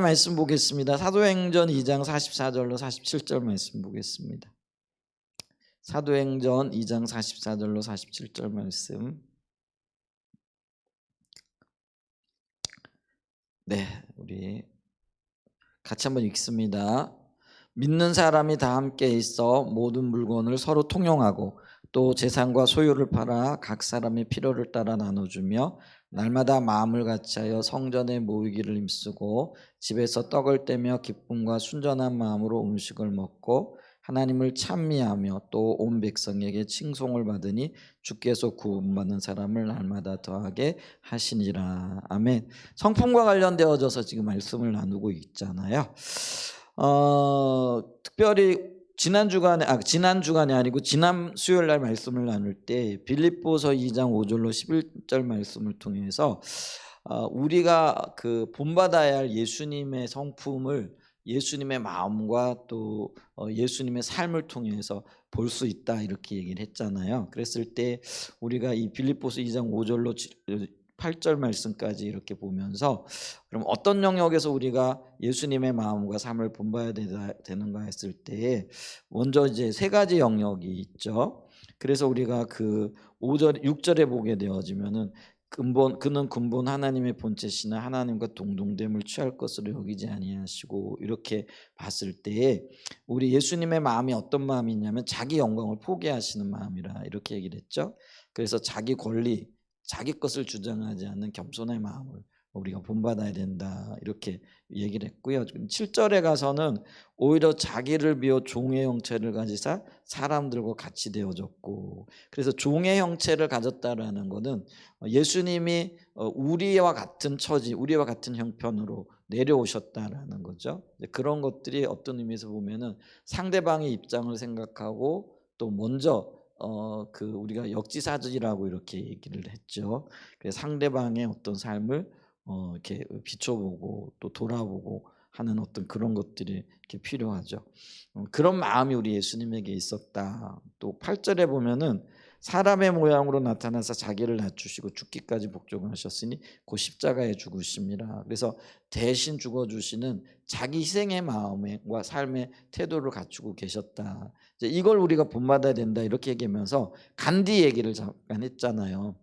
말씀 보겠습니다. 사도행전 2장 44절로 47절 말씀 보겠습니다. 사도행전 2장 44절로 47절 말씀. 네, 우리 같이 한번 읽습니다. 믿는 사람이 다 함께 있어 모든 물건을 서로 통용하고 또 재산과 소유를 팔아 각 사람의 필요를 따라 나눠주며 날마다 마음을 같이하여 성전에 모이기를 힘쓰고 집에서 떡을 떼며 기쁨과 순전한 마음으로 음식을 먹고 하나님을 찬미하며 또 온 백성에게 칭송을 받으니 주께서 구원받는 사람을 날마다 더하게 하시니라. 아멘. 성품과 관련되어져서 지금 말씀을 나누고 있잖아요. 특별히 지난 주간이 아니고 지난 수요일 날 말씀을 나눌 때 빌립보서 2장 5절로 11절 말씀을 통해서 우리가 그 본받아야 할 예수님의 성품을 예수님의 마음과 또 예수님의 삶을 통해서 볼 수 있다 이렇게 얘기를 했잖아요. 그랬을 때 우리가 이 빌립보서 2장 5절로 8절 말씀까지 이렇게 보면서 그럼 어떤 영역에서 우리가 예수님의 마음과 삶을 본받아야 되는가 했을 때 먼저 이제 세 가지 영역이 있죠. 그래서 우리가 그 5절 6절에 보게 되어지면은 그는 근본 하나님의 본체시나 하나님과 동등됨을 취할 것으로 여기지 아니하시고 이렇게 봤을 때 우리 예수님의 마음이 어떤 마음이냐면 자기 영광을 포기하시는 마음이라 이렇게 얘기를 했죠. 그래서 자기 권리 자기 것을 주장하지 않는 겸손의 마음을 우리가 본받아야 된다 이렇게 얘기를 했고요. 7절에 가서는 오히려 자기를 비워 종의 형체를 가지사 사람들과 같이 되어졌고, 그래서 종의 형체를 가졌다라는 것은 예수님이 우리와 같은 처지, 우리와 같은 형편으로 내려오셨다라는 거죠. 그런 것들이 어떤 의미에서 보면은 상대방의 입장을 생각하고 또 먼저 그 우리가 역지사지라고 이렇게 얘기를 했죠. 그래서 상대방의 어떤 삶을 이렇게 비춰보고 또 돌아보고 하는 어떤 그런 것들이 이렇게 필요하죠. 그런 마음이 우리 예수님에게 있었다. 또 8절에 보면은 사람의 모양으로 나타나서 자기를 낮추시고 죽기까지 복종하셨으니 그 십자가에 죽으심이라. 그래서 대신 죽어주시는 자기 희생의 마음과 삶의 태도를 갖추고 계셨다. 이걸 우리가 본받아야 된다 이렇게 얘기하면서 간디 얘기를 잠깐 했잖아요.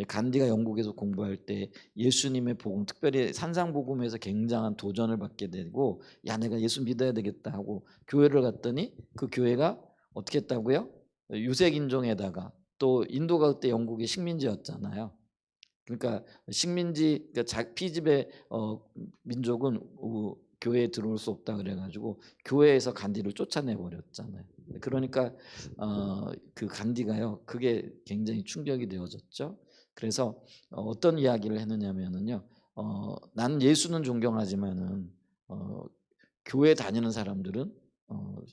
간디가 영국에서 공부할 때 예수님의 복음, 특별히 산상복음에서 굉장한 도전을 받게 되고, 야 내가 예수 믿어야 되겠다 하고 교회를 갔더니 그 교회가 어떻게 했다고요? 유색인종에다가 또 인도가 그때 영국이 식민지였잖아요. 그러니까 식민지, 그러니까 피지배 민족은 교회에 들어올 수 없다 그래가지고 교회에서 간디를 쫓아내 버렸잖아요. 그러니까 그 간디가요, 그게 굉장히 충격이 되어졌죠. 그래서 어떤 이야기를 했느냐면은요, 나는 예수는 존경하지만은 교회 다니는 사람들은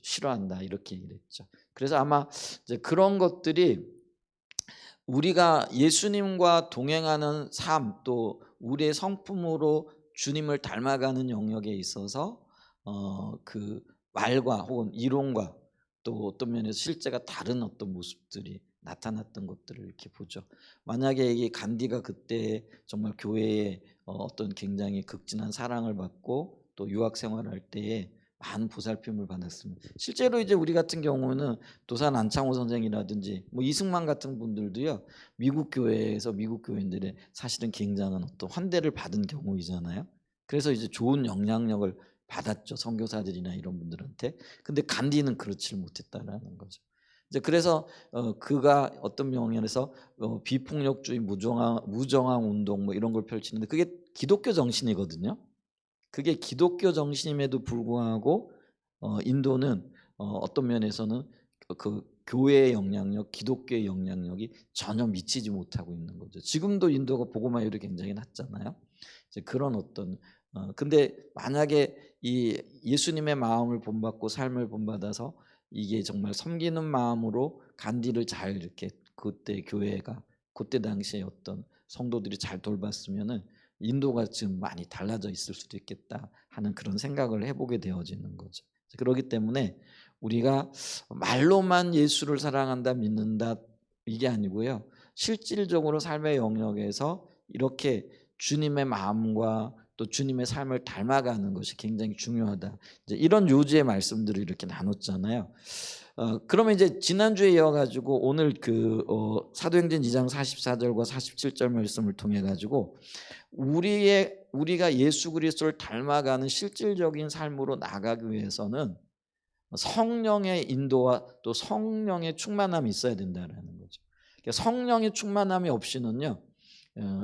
싫어한다 이렇게 얘기를 했죠. 그래서 아마 이제 그런 것들이 우리가 예수님과 동행하는 삶, 또 우리의 성품으로 주님을 닮아가는 영역에 있어서 그 말과 혹은 이론과 또 어떤 면에서 실제가 다른 어떤 모습들이 나타났던 것들을 이렇게 보죠. 만약에 이 간디가 그때 정말 교회에 어떤 굉장히 극진한 사랑을 받고 또 유학 생활할 때에 많은 보살핌을 받았으면, 실제로 이제 우리 같은 경우는 도산 안창호 선생이라든지 뭐 이승만 같은 분들도요, 미국 교회에서 미국 교인들의 사실은 굉장한 어떤 환대를 받은 경우이잖아요. 그래서 이제 좋은 영향력을 받았죠, 선교사들이나 이런 분들한테. 근데 간디는 그렇지 못했다라는 거죠. 이제 그래서 그가 어떤 면에서 비폭력주의 무정황 운동 뭐 이런 걸 펼치는데 그게 기독교 정신이거든요. 그게 기독교 정신임에도 불구하고 인도는 어떤 면에서는 그 교회의 영향력, 기독교의 영향력이 전혀 미치지 못하고 있는 거죠. 지금도 인도가 복음화율이 굉장히 낮잖아요. 이제 그런 어떤 근데 만약에 이 예수님의 마음을 본받고 삶을 본받아서 이게 정말 섬기는 마음으로 간디를 잘 이렇게 그때 교회가 그때 당시에 어떤 성도들이 잘 돌봤으면은 인도가 지금 많이 달라져 있을 수도 있겠다 하는 그런 생각을 해보게 되어지는 거죠. 그렇기 때문에 우리가 말로만 예수를 사랑한다, 믿는다 이게 아니고요, 실질적으로 삶의 영역에서 이렇게 주님의 마음과 또 주님의 삶을 닮아가는 것이 굉장히 중요하다. 이제 이런 요지의 말씀들을 이렇게 나눴잖아요. 그러면 이제 지난주에 이어가지고 오늘 사도행전 2장 44절과 47절 말씀을 통해 가지고 우리가 예수 그리스도를 닮아가는 실질적인 삶으로 나가기 위해서는 성령의 인도와 또 성령의 충만함이 있어야 된다라는 거죠. 그러니까 성령의 충만함이 없이는요,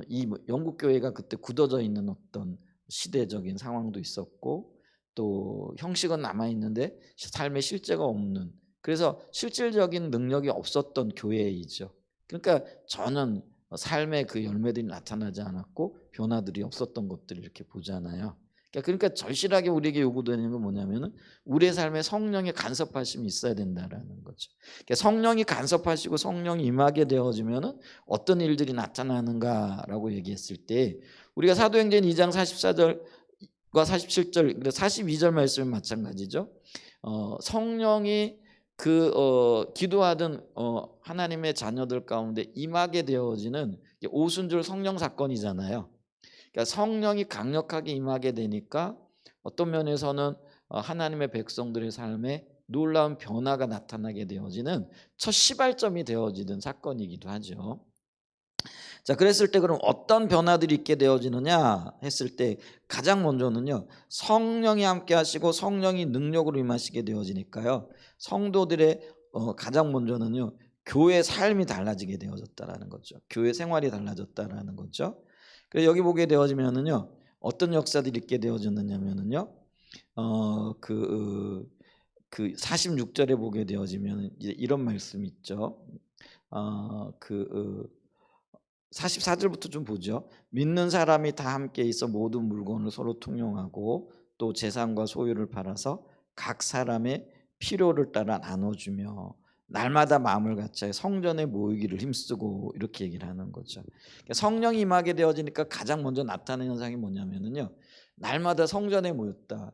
이 영국 교회가 그때 굳어져 있는 어떤 시대적인 상황도 있었고 또 형식은 남아 있는데 삶의 실제가 없는, 그래서 실질적인 능력이 없었던 교회이죠. 그러니까 저는 삶의 그 열매들이 나타나지 않았고 변화들이 없었던 것들을 이렇게 보잖아요. 그러니까 절실하게 우리에게 요구되는 건 뭐냐면은 우리의 삶에 성령의 간섭하심이 있어야 된다라는 거죠. 그러니까 성령이 간섭하시고 성령이 임하게 되어지면은 어떤 일들이 나타나는가라고 얘기했을 때 우리가 사도행전 2장 44절과 47절, 42절 말씀은 마찬가지죠. 성령이 기도하던 하나님의 자녀들 가운데 임하게 되어지는 오순절 성령 사건이잖아요. 그러니까 성령이 강력하게 임하게 되니까 어떤 면에서는 하나님의 백성들의 삶에 놀라운 변화가 나타나게 되어지는 첫 시발점이 되어지는 사건이기도 하죠. 자, 그랬을 때 그럼 어떤 변화들이 있게 되어지느냐 했을 때 가장 먼저는요, 성령이 함께 하시고 성령이 능력으로 임하시게 되어지니까요, 성도들의 가장 먼저는요, 교회 삶이 달라지게 되어졌다라는 거죠. 교회 생활이 달라졌다라는 거죠. 그래서 여기 보게 되어지면은요, 어떤 역사들이 있게 되어졌느냐면은요, 그 46절에 보게 되어지면 이런 말씀이 있죠. 44절부터 좀 보죠. 믿는 사람이 다 함께 있어 모든 물건을 서로 통용하고 또 재산과 소유를 팔아서 각 사람의 필요를 따라 나눠주며 날마다 마음을 같이 성전에 모이기를 힘쓰고, 이렇게 얘기를 하는 거죠. 그러니까 성령이 임하게 되어지니까 가장 먼저 나타나는 현상이 뭐냐면은요, 날마다 성전에 모였다.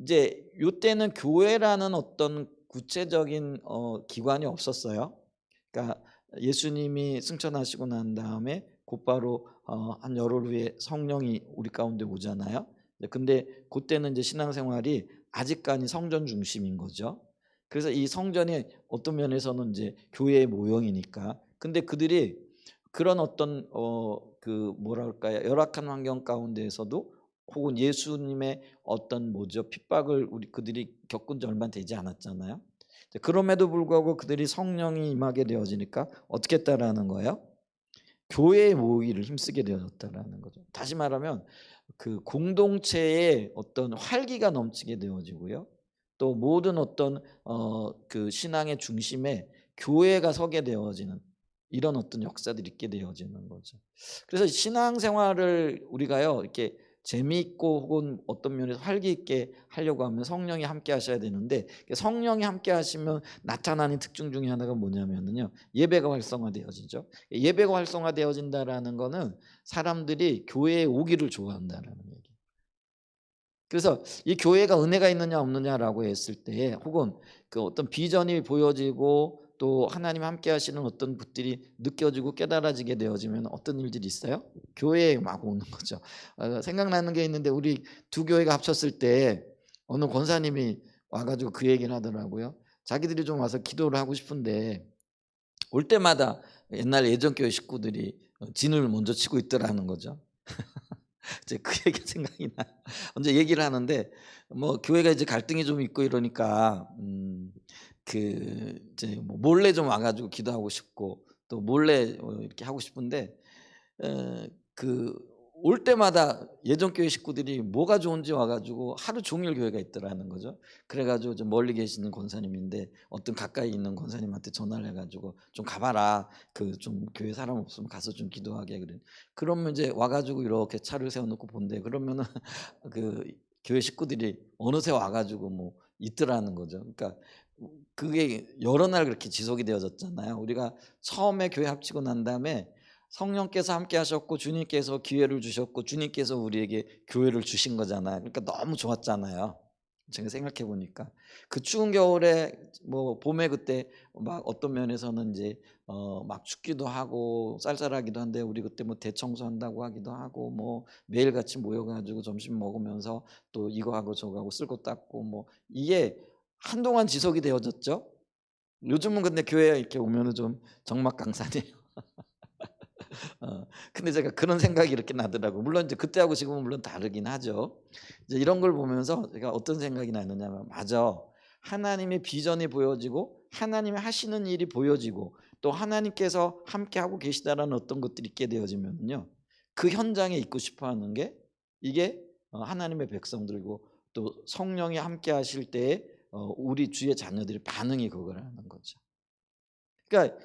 이제 이때는 교회라는 어떤 구체적인 기관이 없었어요. 그러니까 예수님이 승천하시고 난 다음에 곧바로 한 열흘 후에 성령이 우리 가운데 오잖아요. 근데 그때는 이제 신앙생활이 아직까지 성전 중심인 거죠. 그래서 이 성전이 어떤 면에서는 이제 교회의 모형이니까. 근데 그들이 그런 어떤 뭐랄까요, 열악한 환경 가운데에서도 혹은 예수님의 어떤 핍박을 그들이 겪은 지 얼마 되지 않았잖아요. 그럼에도 불구하고 그들이 성령이 임하게 되어지니까 어떻게 했다라는 거예요? 교회에 모이기를 힘쓰게 되어졌다라는 거죠. 다시 말하면 그 공동체의 어떤 활기가 넘치게 되어지고요. 또 모든 어떤 그 신앙의 중심에 교회가 서게 되어지는 이런 어떤 역사들이 있게 되어지는 거죠. 그래서 신앙생활을 우리가요, 이렇게 재미있고 혹은 어떤 면에서 활기 있게 하려고 하면 성령이 함께 하셔야 되는데, 성령이 함께 하시면 나타나는 특징 중에 하나가 뭐냐면요, 예배가 활성화되어지죠. 예배가 활성화되어진다라는 거는 사람들이 교회에 오기를 좋아한다라는 얘기. 그래서 이 교회가 은혜가 있느냐 없느냐라고 했을 때, 혹은 그 어떤 비전이 보여지고 또 하나님 함께 하시는 어떤 것들이 느껴지고 깨달아지게 되어지면 어떤 일들이 있어요? 교회에 막 오는 거죠. 생각나는 게 있는데, 우리 두 교회가 합쳤을 때 어느 권사님이 와가지고 그 얘기를 하더라고요. 자기들이 좀 와서 기도를 하고 싶은데 올 때마다 옛날 예전교회 식구들이 진을 먼저 치고 있더라는 거죠. 이제 그 얘기 생각이 나요. 언제 얘기를 하는데 뭐 교회가 이제 갈등이 좀 있고 이러니까 이제 뭐 몰래 좀 와가지고 기도하고 싶고 또 몰래 이렇게 하고 싶은데, 올 때마다 예전 교회 식구들이 뭐가 좋은지 와가지고 하루 종일 교회가 있더라는 거죠. 그래가지고 좀 멀리 계시는 권사님인데 어떤 가까이 있는 권사님한테 전화를 해가지고 좀 가봐라. 좀 교회 사람 없으면 가서 좀 기도하게 그래. 그러면 이제 와가지고 이렇게 차를 세워놓고 본대. 그러면은 그 교회 식구들이 어느새 와가지고 뭐 있더라는 거죠. 그러니까 그게 여러 날 그렇게 지속이 되어졌잖아요. 우리가 처음에 교회 합치고 난 다음에 성령께서 함께 하셨고 주님께서 기회를 주셨고 주님께서 우리에게 교회를 주신 거잖아요. 그러니까 너무 좋았잖아요. 제가 생각해 보니까 그 추운 겨울에 뭐 봄에 그때 막 어떤 면에서는 이제 막 춥기도 하고 쌀쌀하기도 한데 우리 그때 뭐 대청소한다고 하기도 하고 뭐 매일같이 모여 가지고 점심 먹으면서 또 이거 하고 저거 하고 쓸 거 닦고 뭐 이게 한동안 지속이 되어졌죠. 요즘은 근데 교회에 이렇게 오면은 좀 적막강산이에요. 근데 제가 그런 생각이 이렇게 나더라고요. 물론 이제 그때하고 지금은 물론 다르긴 하죠. 이제 이런 걸 보면서 제가 어떤 생각이 나느냐면 맞아. 하나님의 비전이 보여지고 하나님이 하시는 일이 보여지고 또 하나님께서 함께 하고 계시다라는 어떤 것들이 있게 되어지면요. 그 현장에 있고 싶어 하는 게 이게 하나님의 백성들이고 또 성령이 함께 하실 때에 우리 주의 자녀들의 반응이 그거라는 거죠. 그러니까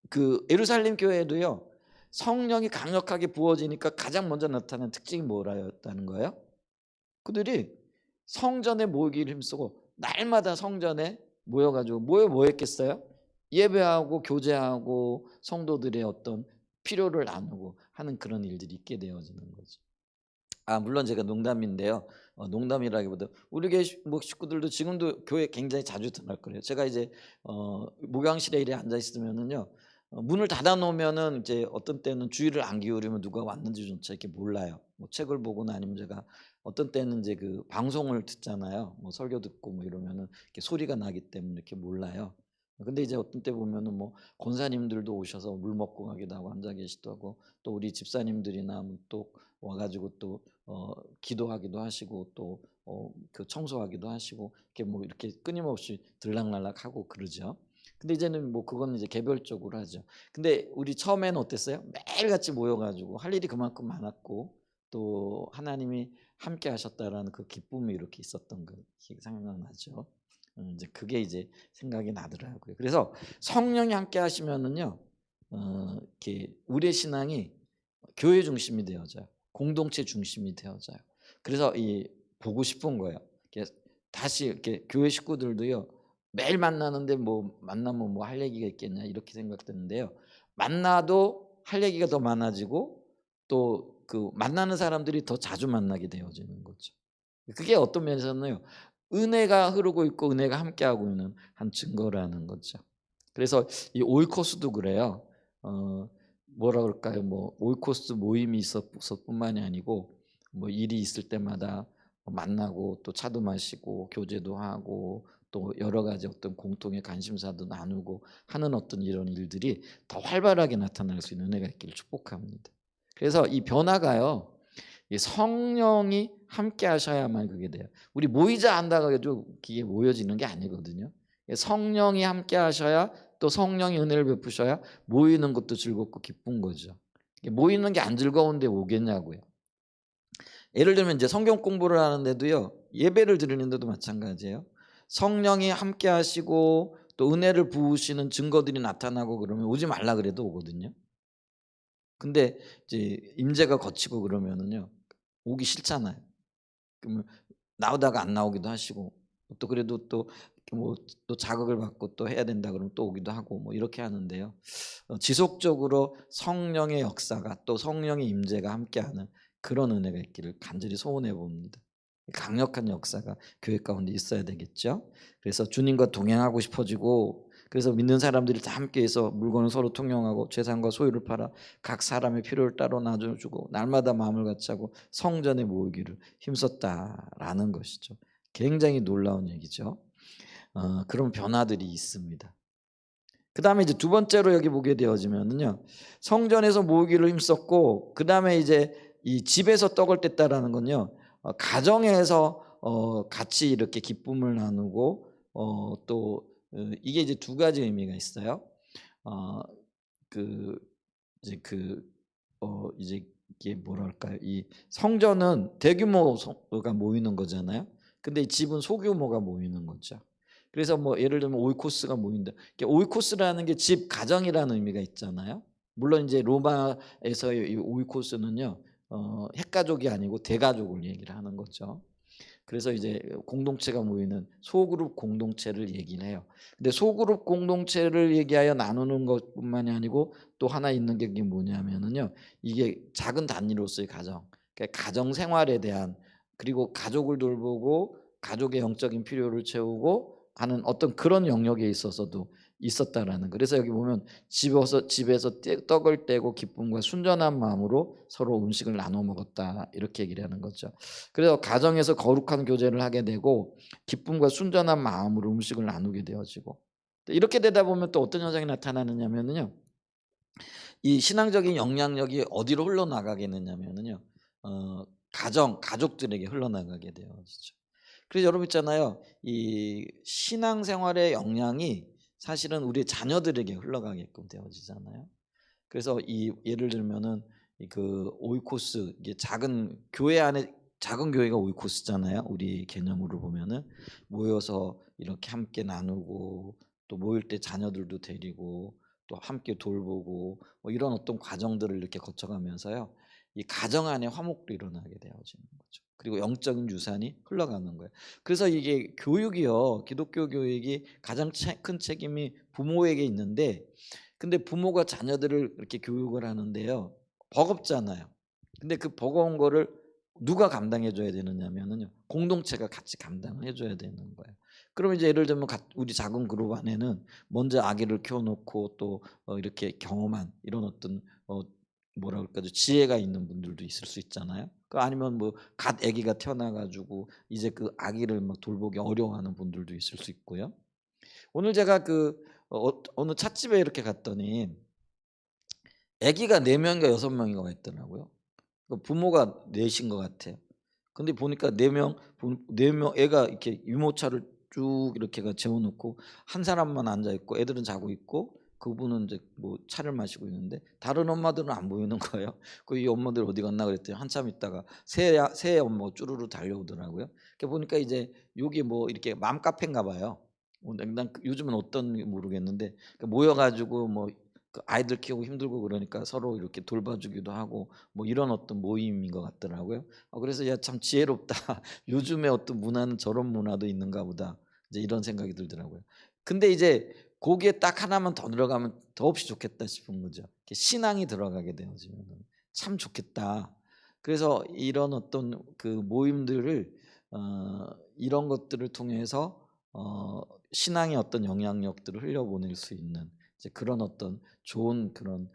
그 예루살렘 교회도요. 성령이 강력하게 부어지니까 가장 먼저 나타난 특징이 뭐라였다는 거예요? 그들이 성전에 모이기를 힘쓰고 날마다 성전에 모여 가지고 뭐 했겠어요? 예배하고 교제하고 성도들의 어떤 필요를 나누고 하는 그런 일들이 있게 되어지는 거죠. 물론 제가 농담인데요. 농담이라기보다 우리 교회 뭐 식구들도 지금도 교회 굉장히 자주 들어갈 거예요. 제가 이제 목양실에 이렇게 앉아 있으면은요. 문을 닫아 놓으면은 이제 어떤 때는 주의를 안 기울이면 누가 왔는지조차 이렇게 몰라요. 뭐 책을 보거나 아니면 제가 어떤 때는 이제 그 방송을 듣잖아요. 뭐 설교 듣고 뭐 이러면은 이렇게 소리가 나기 때문에 이렇게 몰라요. 근데 이제 어떤 때 보면은 뭐 권사님들도 오셔서 물 먹고 가기도 하고 앉아 계시기도 하고 또 우리 집사님들이나 뭐또 와 가지고 또 기도하기도 하시고 또 그 청소하기도 하시고 이렇게 뭐 이렇게 끊임없이 들락날락하고 그러죠. 근데 이제는 뭐 그거는 이제 개별적으로 하죠. 근데 우리 처음에는 어땠어요? 매일같이 모여 가지고 할 일이 그만큼 많았고 또 하나님이 함께 하셨다라는 그 기쁨이 이렇게 있었던 거 생각나죠. 이제 그게 이제 생각이 나더라고요. 그래서 성령이 함께 하시면은요. 이렇게 우리의 신앙이 교회 중심이 되어져요. 공동체 중심이 되어져요. 그래서 이 보고 싶은 거예요. 이렇게 다시 이렇게 교회 식구들도요. 매일 만나는데 뭐 만나면 뭐 할 얘기가 있겠냐 이렇게 생각되는데요. 만나도 할 얘기가 더 많아지고 또 그 만나는 사람들이 더 자주 만나게 되어지는 거죠. 그게 어떤 면에서는요. 은혜가 흐르고 있고 은혜가 함께하고 있는 한 증거라는 거죠. 그래서 이 오이코스도 그래요. 뭐라 그럴까요? 뭐 오이코스 모임이 있었을 뿐만이 아니고 뭐 일이 있을 때마다 만나고 또 차도 마시고 교제도 하고 또 여러 가지 어떤 공통의 관심사도 나누고 하는 어떤 이런 일들이 더 활발하게 나타날 수 있는 은혜가 있기를 축복합니다. 그래서 이 변화가요. 이 성령이 함께 하셔야만 그게 돼요. 우리 모이자 한다고 해도 이게 모여지는 게 아니거든요. 성령이 함께 하셔야 또 성령이 은혜를 베푸셔야 모이는 것도 즐겁고 기쁜 거죠. 모이는 게 안 즐거운데 오겠냐고요. 예를 들면 이제 성경 공부를 하는데도요. 예배를 드리는데도 마찬가지예요. 성령이 함께 하시고 또 은혜를 부으시는 증거들이 나타나고 그러면 오지 말라 그래도 오거든요. 근데 이제 임재가 거치고 그러면은요. 오기 싫잖아요. 그러면 나오다가 안 나오기도 하시고 또 그래도 또 뭐 또 자극을 받고 또 해야 된다 그러면 또 오기도 하고 뭐 이렇게 하는데요. 지속적으로 성령의 역사가 또 성령의 임재가 함께하는 그런 은혜가 있기를 간절히 소원해 봅니다. 강력한 역사가 교회 가운데 있어야 되겠죠. 그래서 주님과 동행하고 싶어지고 그래서 믿는 사람들이 다 함께해서 물건을 서로 통용하고 재산과 소유를 팔아 각 사람의 필요를 따로 나눠주고 날마다 마음을 같이 하고 성전에 모이기를 힘썼다라는 것이죠. 굉장히 놀라운 얘기죠. 그런 변화들이 있습니다. 그 다음에 이제 두 번째로 여기 보게 되어지면은요. 성전에서 모으기를 힘썼고 그 다음에 이제 이 집에서 떡을 뗐다라는 건요. 가정에서 같이 이렇게 기쁨을 나누고 또 이게 이제 두 가지 의미가 있어요. 어, 그 이제 이제 이게 뭐랄까요? 이 성전은 대규모가 모이는 거잖아요. 근데 이 집은 소규모가 모이는 거죠. 그래서 뭐 예를 들면 오이코스가 모인다. 오이코스라는 게 집 가정이라는 의미가 있잖아요. 물론 이제 로마에서 이 오이코스는요. 핵가족이 아니고 대가족을 얘기를 하는 거죠. 그래서 이제 공동체가 모이는 소그룹 공동체를 얘기를 해요. 근데 소그룹 공동체를 얘기하여 나누는 것뿐만이 아니고 또 하나 있는 게 이게 뭐냐면은요. 이게 작은 단위로서의 가정, 그러니까 가정 생활에 대한 그리고 가족을 돌보고 가족의 영적인 필요를 채우고 하는 어떤 그런 영역에 있어서도 있었다라는 거. 그래서 여기 보면 집에서 떡을 떼고 기쁨과 순전한 마음으로 서로 음식을 나눠 먹었다 이렇게 얘기를 하는 거죠. 그래서 가정에서 거룩한 교제를 하게 되고 기쁨과 순전한 마음으로 음식을 나누게 되어지고 이렇게 되다 보면 또 어떤 현상이 나타나느냐면요. 이 신앙적인 영향력이 어디로 흘러나가겠느냐면요. 가족들에게 흘러나가게 되어지죠. 그래서 여러분 있잖아요. 이 신앙생활의 영향이 사실은 우리 자녀들에게 흘러가게끔 되어지잖아요. 그래서 이 예를 들면은 그 오이코스 이게 작은 교회 안에 작은 교회가 오이코스잖아요. 우리 개념으로 보면은 모여서 이렇게 함께 나누고 또 모일 때 자녀들도 데리고 또 함께 돌보고 뭐 이런 어떤 과정들을 이렇게 거쳐가면서요. 이 가정 안에 화목도 일어나게 되어지는 거죠. 그리고 영적인 유산이 흘러가는 거예요. 그래서 이게 교육이요. 기독교 교육이 가장 큰 책임이 부모에게 있는데 근데 부모가 자녀들을 이렇게 교육을 하는데요. 버겁잖아요. 근데 그 버거운 거를 누가 감당해 줘야 되느냐면은요. 공동체가 같이 감당을 해 줘야 되는 거예요. 그러면 이제 예를 들면 우리 작은 그룹 안에는 먼저 아기를 키워 놓고 또 이렇게 경험한 이런 어떤 뭐라 그럴까요? 지혜가 있는 분들도 있을 수 있잖아요. 아니면 뭐 갓 아기가 태어나 가지고 이제 그 아기를 막 돌보기 어려워하는 분들도 있을 수 있고요. 오늘 제가 어느 찻집에 이렇게 갔더니 아기가 4 명인가 6 명인가 있더라고요. 부모가 넷인 것 같아요. 근데 보니까 4명 애가 이렇게 유모차를 쭉 이렇게가 재워 놓고 한 사람만 앉아 있고 애들은 자고 있고 그분은 이제 뭐 차를 마시고 있는데 다른 엄마들은 안 보이는 거예요. 이 엄마들 어디 갔나 그랬더니 한참 있다가 새 엄마가 쭈루루 달려오더라고요. 보니까 이제 여기 뭐 이렇게 맘카페인가 봐요. 난 요즘은 어떤지 모르겠는데 모여 가지고 뭐 그 아이들 키우고 힘들고 그러니까 서로 이렇게 돌봐주기도 하고 뭐 이런 어떤 모임인 것 같더라고요. 그래서 '야 참 지혜롭다. 요즘에 어떤 문화는 저런 문화도 있는가 보다.' 이제 이런 생각이 들더라고요. 근데 이제 거기에 딱 하나만 더 들어가면 더없이 좋겠다 싶은 거죠. 이렇게 신앙이 들어가게 되어지면은 '참 좋겠다.' 그래서 이런 어떤 그 모임들을 이런 것들을 통해서 신앙의 어떤 영향력들을 흘려보낼 수 있는 이제 그런 어떤 좋은 그런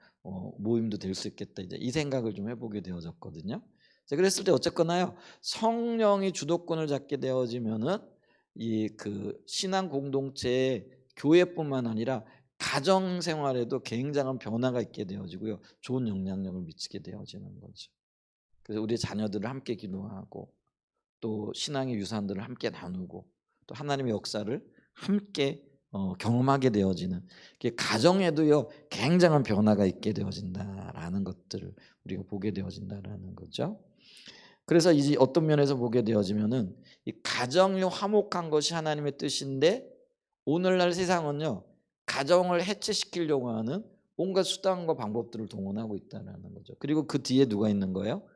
모임도 될 수 있겠다. 이제 이 생각을 좀 해보게 되어졌거든요. 이제 그랬을 때 어쨌거나요. 성령이 주도권을 잡게 되어지면은 이 그 신앙 공동체의 교회뿐만 아니라 가정 생활에도 굉장한 변화가 있게 되어지고요. 좋은 영향력을 미치게 되어지는 거죠. 그래서 우리 자녀들을 함께 기도하고 또 신앙의 유산들을 함께 나누고 또 하나님의 역사를 함께 경험하게 되어지는 가정에도요 굉장한 변화가 있게 되어진다라는 것들을 우리가 보게 되어진다라는 거죠. 그래서 이제 어떤 면에서 보게 되어지면은 이 가정이 화목한 것이 하나님의 뜻인데 오늘날 세상은요 가정을 해체시키려고 하는 온갖 수단과 방법들을 동원하고 있다는 거죠. 그리고 그 뒤에 누가 있는 거예요?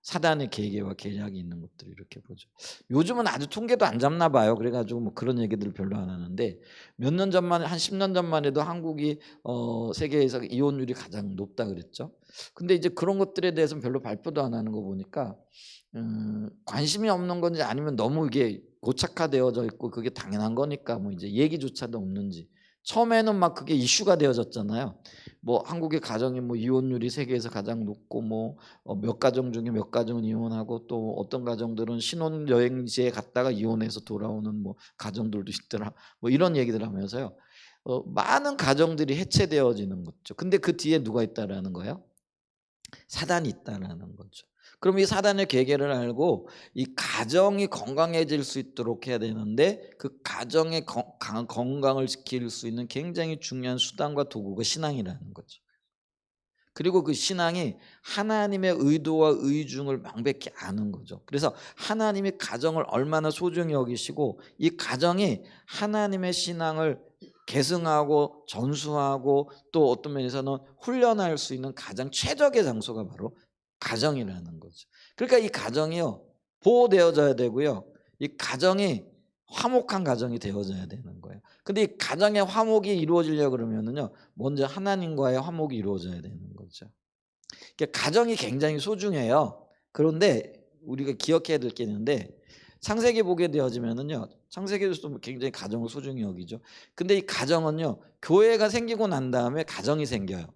사단의 계계와 계략이 있는 것들을 이렇게 보죠. 요즘은 아주 통계도 안 잡나 봐요. 그래 가지고 뭐 그런 얘기들을 별로 안 하는데 몇 년 전만 한 10년 전만 해도 한국이 세계에서 이혼율이 가장 높다 그랬죠. 근데 이제 그런 것들에 대해서는 별로 발표도 안 하는 거 보니까 관심이 없는 건지 아니면 너무 이게 고착화되어져 있고 그게 당연한 거니까 뭐 이제 얘기조차도 없는지 처음에는 막 그게 이슈가 되어졌잖아요. 뭐 한국의 가정의 뭐 이혼율이 세계에서 가장 높고 뭐 몇 가정 중에 몇 가정은 이혼하고 또 어떤 가정들은 신혼여행지에 갔다가 이혼해서 돌아오는 뭐 가정들도 있더라. 뭐 이런 얘기들 하면서요. 많은 가정들이 해체되어지는 거죠. 근데 그 뒤에 누가 있다라는 거예요? 사단이 있다라는 거죠. 그럼 이 사단의 계계를 알고 이 가정이 건강해질 수 있도록 해야 되는데 그 가정의 건강을 지킬 수 있는 굉장히 중요한 수단과 도구가 신앙이라는 거죠. 그리고 그 신앙이 하나님의 의도와 의중을 명백히 아는 거죠. 그래서 하나님이 가정을 얼마나 소중히 여기시고 이 가정이 하나님의 신앙을 계승하고 전수하고 또 어떤 면에서는 훈련할 수 있는 가장 최적의 장소가 바로 가정이라는 거죠. 그러니까 이 가정이요 보호되어져야 되고요. 이 가정이 화목한 가정이 되어져야 되는 거예요. 근데 이 가정의 화목이 이루어지려 그러면은요. 먼저 하나님과의 화목이 이루어져야 되는 거죠. 가정이 굉장히 소중해요. 그런데 우리가 기억해야 될 게 있는데 창세기 보게 되어지면은요. 창세기에서도 굉장히 가정을 소중히 여기죠. 근데 이 가정은요. 교회가 생기고 난 다음에 가정이 생겨요.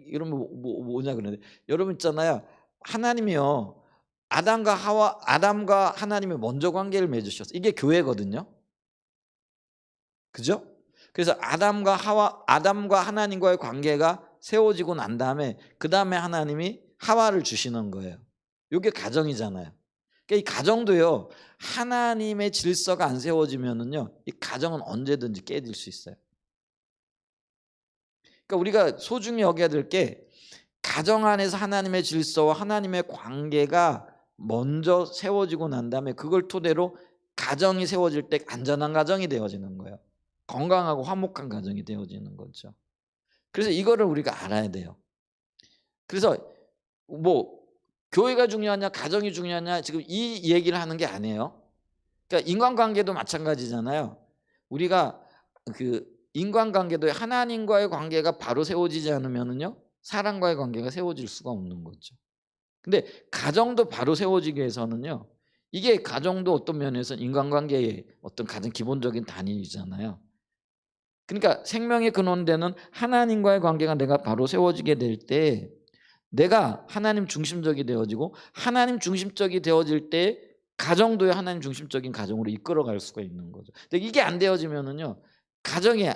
이러면 뭐냐 그러는데 여러분 있잖아요. 하나님이요. 아담과 하나님이 먼저 관계를 맺으셨어요. 이게 교회거든요. 그죠? 그래서 아담과 하나님과의 관계가 세워지고 난 다음에 그다음에 하나님이 하와를 주시는 거예요. 이게 가정이잖아요. 그러니까 이 가정도요. 하나님의 질서가 안 세워지면은요. 이 가정은 언제든지 깨질 수 있어요. 그러니까 우리가 소중히 여겨야 될 게 가정 안에서 하나님의 질서와 하나님의 관계가 먼저 세워지고 난 다음에 그걸 토대로 가정이 세워질 때 안전한 가정이 되어지는 거예요. 건강하고 화목한 가정이 되어지는 거죠. 그래서 이거를 우리가 알아야 돼요. 그래서 뭐 교회가 중요하냐 가정이 중요하냐 지금 이 얘기를 하는 게 아니에요. 그러니까 인간관계도 마찬가지잖아요. 우리가 그 인간관계도 하나님과의 관계가 바로 세워지지 않으면은요 사람과의 관계가 세워질 수가 없는 거죠. 근데 가정도 바로 세워지기 위해서는요 이게 가정도 어떤 면에서 인간관계의 어떤 가장 기본적인 단위잖아요. 그러니까 생명의 근원되는 하나님과의 관계가 내가 바로 세워지게 될 때 내가 하나님 중심적이 되어지고 하나님 중심적이 되어질 때 가정도의 하나님 중심적인 가정으로 이끌어갈 수가 있는 거죠. 근데 이게 안 되어지면은요 가정이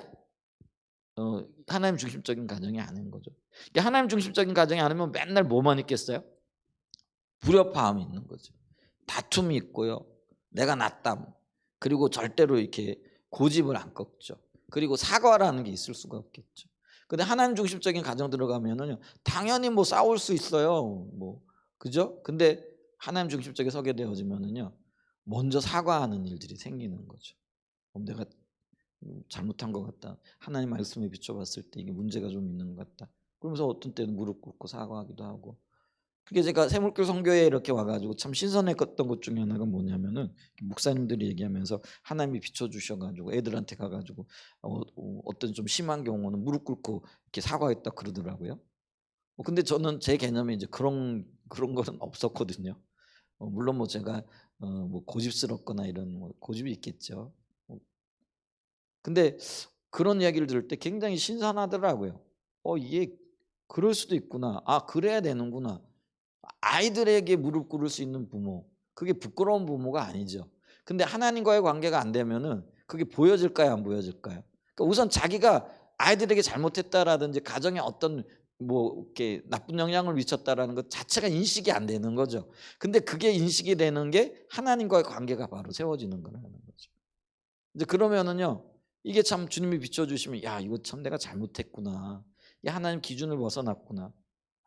하나님 중심적인 가정이 아닌 거죠. 그러니까 하나님 중심적인 가정이 아니면 맨날 뭐만 있겠어요? 불협화음이 있는 거죠. 다툼이 있고요. 내가 낫다. 그리고 절대로 이렇게 고집을 안 꺾죠. 그리고 사과라는 게 있을 수가 없겠죠. 근데 하나님 중심적인 가정 들어가면은요. 당연히 뭐 싸울 수 있어요. 뭐 그죠? 근데 하나님 중심적에 서게 되어지면은요. 먼저 사과하는 일들이 생기는 거죠. 내가 잘못한 것 같다. 하나님 말씀에 비춰봤을 때 이게 문제가 좀 있는 것 같다. 그러면서 어떤 때는 무릎 꿇고 사과하기도 하고. 그게 제가 새물교 선교회에 이렇게 와가지고 참 신선했던 것 중에 하나가 뭐냐면은 목사님들이 얘기하면서 하나님이 비춰주셔가지고 애들한테 가가지고 어떤 좀 심한 경우는 무릎 꿇고 이렇게 사과했다 그러더라고요. 근데 저는 제 개념에 이제 그런 거는 없었거든요. 물론 뭐 제가 뭐 고집스럽거나 이런 뭐 고집이 있겠죠. 근데 그런 이야기를 들을 때 굉장히 신선하더라고요. 이게 그럴 수도 있구나. 아 그래야 되는구나. 아이들에게 무릎 꿇을 수 있는 부모. 그게 부끄러운 부모가 아니죠. 근데 하나님과의 관계가 안 되면은 그게 보여질까요, 안 보여질까요? 그러니까 우선 자기가 아이들에게 잘못했다라든지 가정에 어떤 뭐 이렇게 나쁜 영향을 미쳤다라는 것 자체가 인식이 안 되는 거죠. 근데 그게 인식이 되는 게 하나님과의 관계가 바로 세워지는 거라는 거죠. 이제 그러면은요. 이게 참 주님이 비춰 주시면 야, 이거 참 내가 잘못했구나. 야, 하나님 기준을 벗어났구나.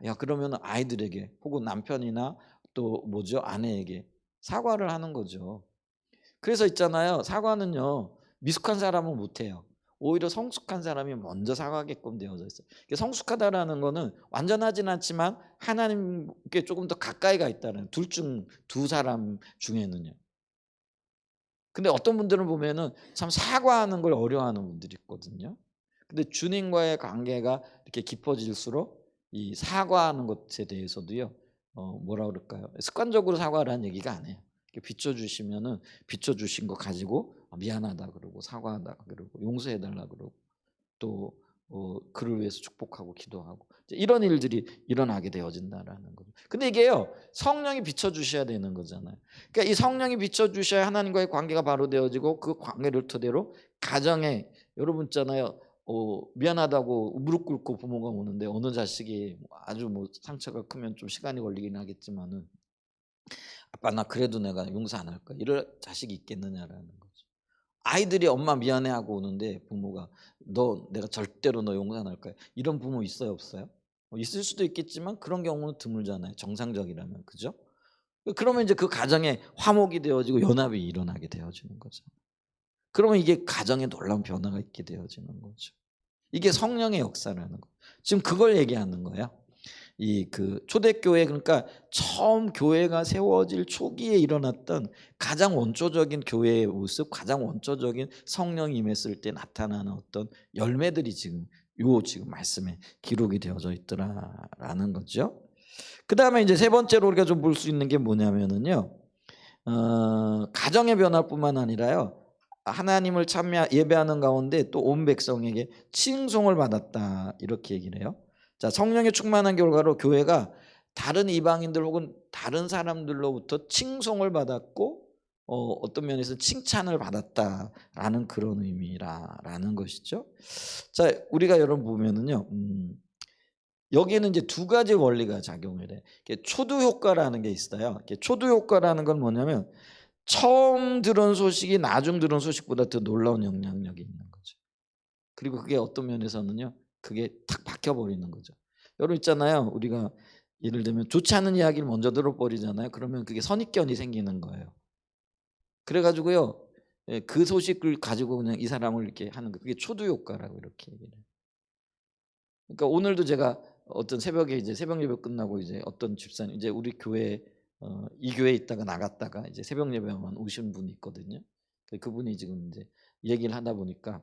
야, 그러면 아이들에게 혹은 남편이나 또 뭐죠? 아내에게 사과를 하는 거죠. 그래서 있잖아요. 사과는요. 미숙한 사람은 못 해요. 오히려 성숙한 사람이 먼저 사과하게끔 되어져 있어요. 성숙하다라는 거는 완전하진 않지만 하나님께 조금 더 가까이 가 있다는 두 사람 중에는요. 근데 어떤 분들은 보면은 참 사과하는 걸 어려워하는 분들이 있거든요. 근데 주님과의 관계가 이렇게 깊어질수록 이 사과하는 것에 대해서도요. 뭐라 그럴까요? 습관적으로 사과라는 얘기가 아니에요. 이렇게 비춰 주시면은 비춰 주신 거 가지고 미안하다 그러고 사과하다 그러고 용서해 달라 그러고 또 그를 위해서 축복하고 기도하고 이런 일들이 일어나게 되어진다라는 거죠. 근데 이게요. 성령이 비춰 주셔야 되는 거잖아요. 그러니까 이 성령이 비춰 주셔야 하나님과의 관계가 바로 되어지고 그 관계를 토대로 가정에 여러분 있잖아요. 미안하다고 무릎 꿇고 부모가 오는데 어느 자식이 아주 뭐 상처가 크면 좀 시간이 걸리긴 하겠지만은 아빠 나 그래도 내가 용서 안 할 거야. 이럴 자식이 있겠느냐라는 거죠. 아이들이 엄마 미안해하고 오는데 부모가 내가 절대로 너 용서 안 할 거야. 이런 부모 있어요, 없어요? 있을 수도 있겠지만 그런 경우는 드물잖아요. 정상적이라면 그죠? 그러면 이제 그 가정에 화목이 되어지고 연합이 일어나게 되어지는 거죠. 그러면 이게 가정에 놀라운 변화가 있게 되어지는 거죠. 이게 성령의 역사라는 거. 지금 그걸 얘기하는 거예요. 초대교회 그러니까 처음 교회가 세워질 초기에 일어났던 가장 원초적인 교회의 모습, 가장 원초적인 성령이 임했을 때 나타나는 어떤 열매들이 지금 말씀에 기록이 되어져 있더라라는 거죠. 그다음에 이제 세 번째로 우리가 좀 볼 수 있는 게 뭐냐면은요. 가정의 변화뿐만 아니라요. 하나님을 예배하는 가운데 또 온 백성에게 칭송을 받았다 이렇게 얘기를 해요. 자, 성령의 충만한 결과로 교회가 다른 이방인들 혹은 다른 사람들로부터 칭송을 받았고 어떤 면에서 칭찬을 받았다라는 그런 의미라는 것이죠. 자, 우리가 여러분 보면은요. 여기에는 이제 두 가지 원리가 작용을 해. 초두 효과라는 게 있어요. 초두 효과라는 건 뭐냐면 처음 들은 소식이 나중 들은 소식보다 더 놀라운 영향력이 있는 거죠. 그리고 그게 어떤 면에서는요. 그게 탁 박혀 버리는 거죠. 여러분 있잖아요. 우리가 예를 들면 좋지 않은 이야기를 먼저 들어버리잖아요. 그러면 그게 선입견이 생기는 거예요. 그래 가지고요. 예, 그 소식을 가지고 그냥 이 사람을 이렇게 하는 거. 그게 초두 효과라고 이렇게 얘기를 해요. 그러니까 오늘도 제가 어떤 새벽에 이제 새벽 예배 끝나고 이제 어떤 집사님 이제 우리 교회 이 교회에 있다가 나갔다가 이제 새벽 예배만 오신 분이 있거든요. 그분이 지금 이제 얘기를 하다 보니까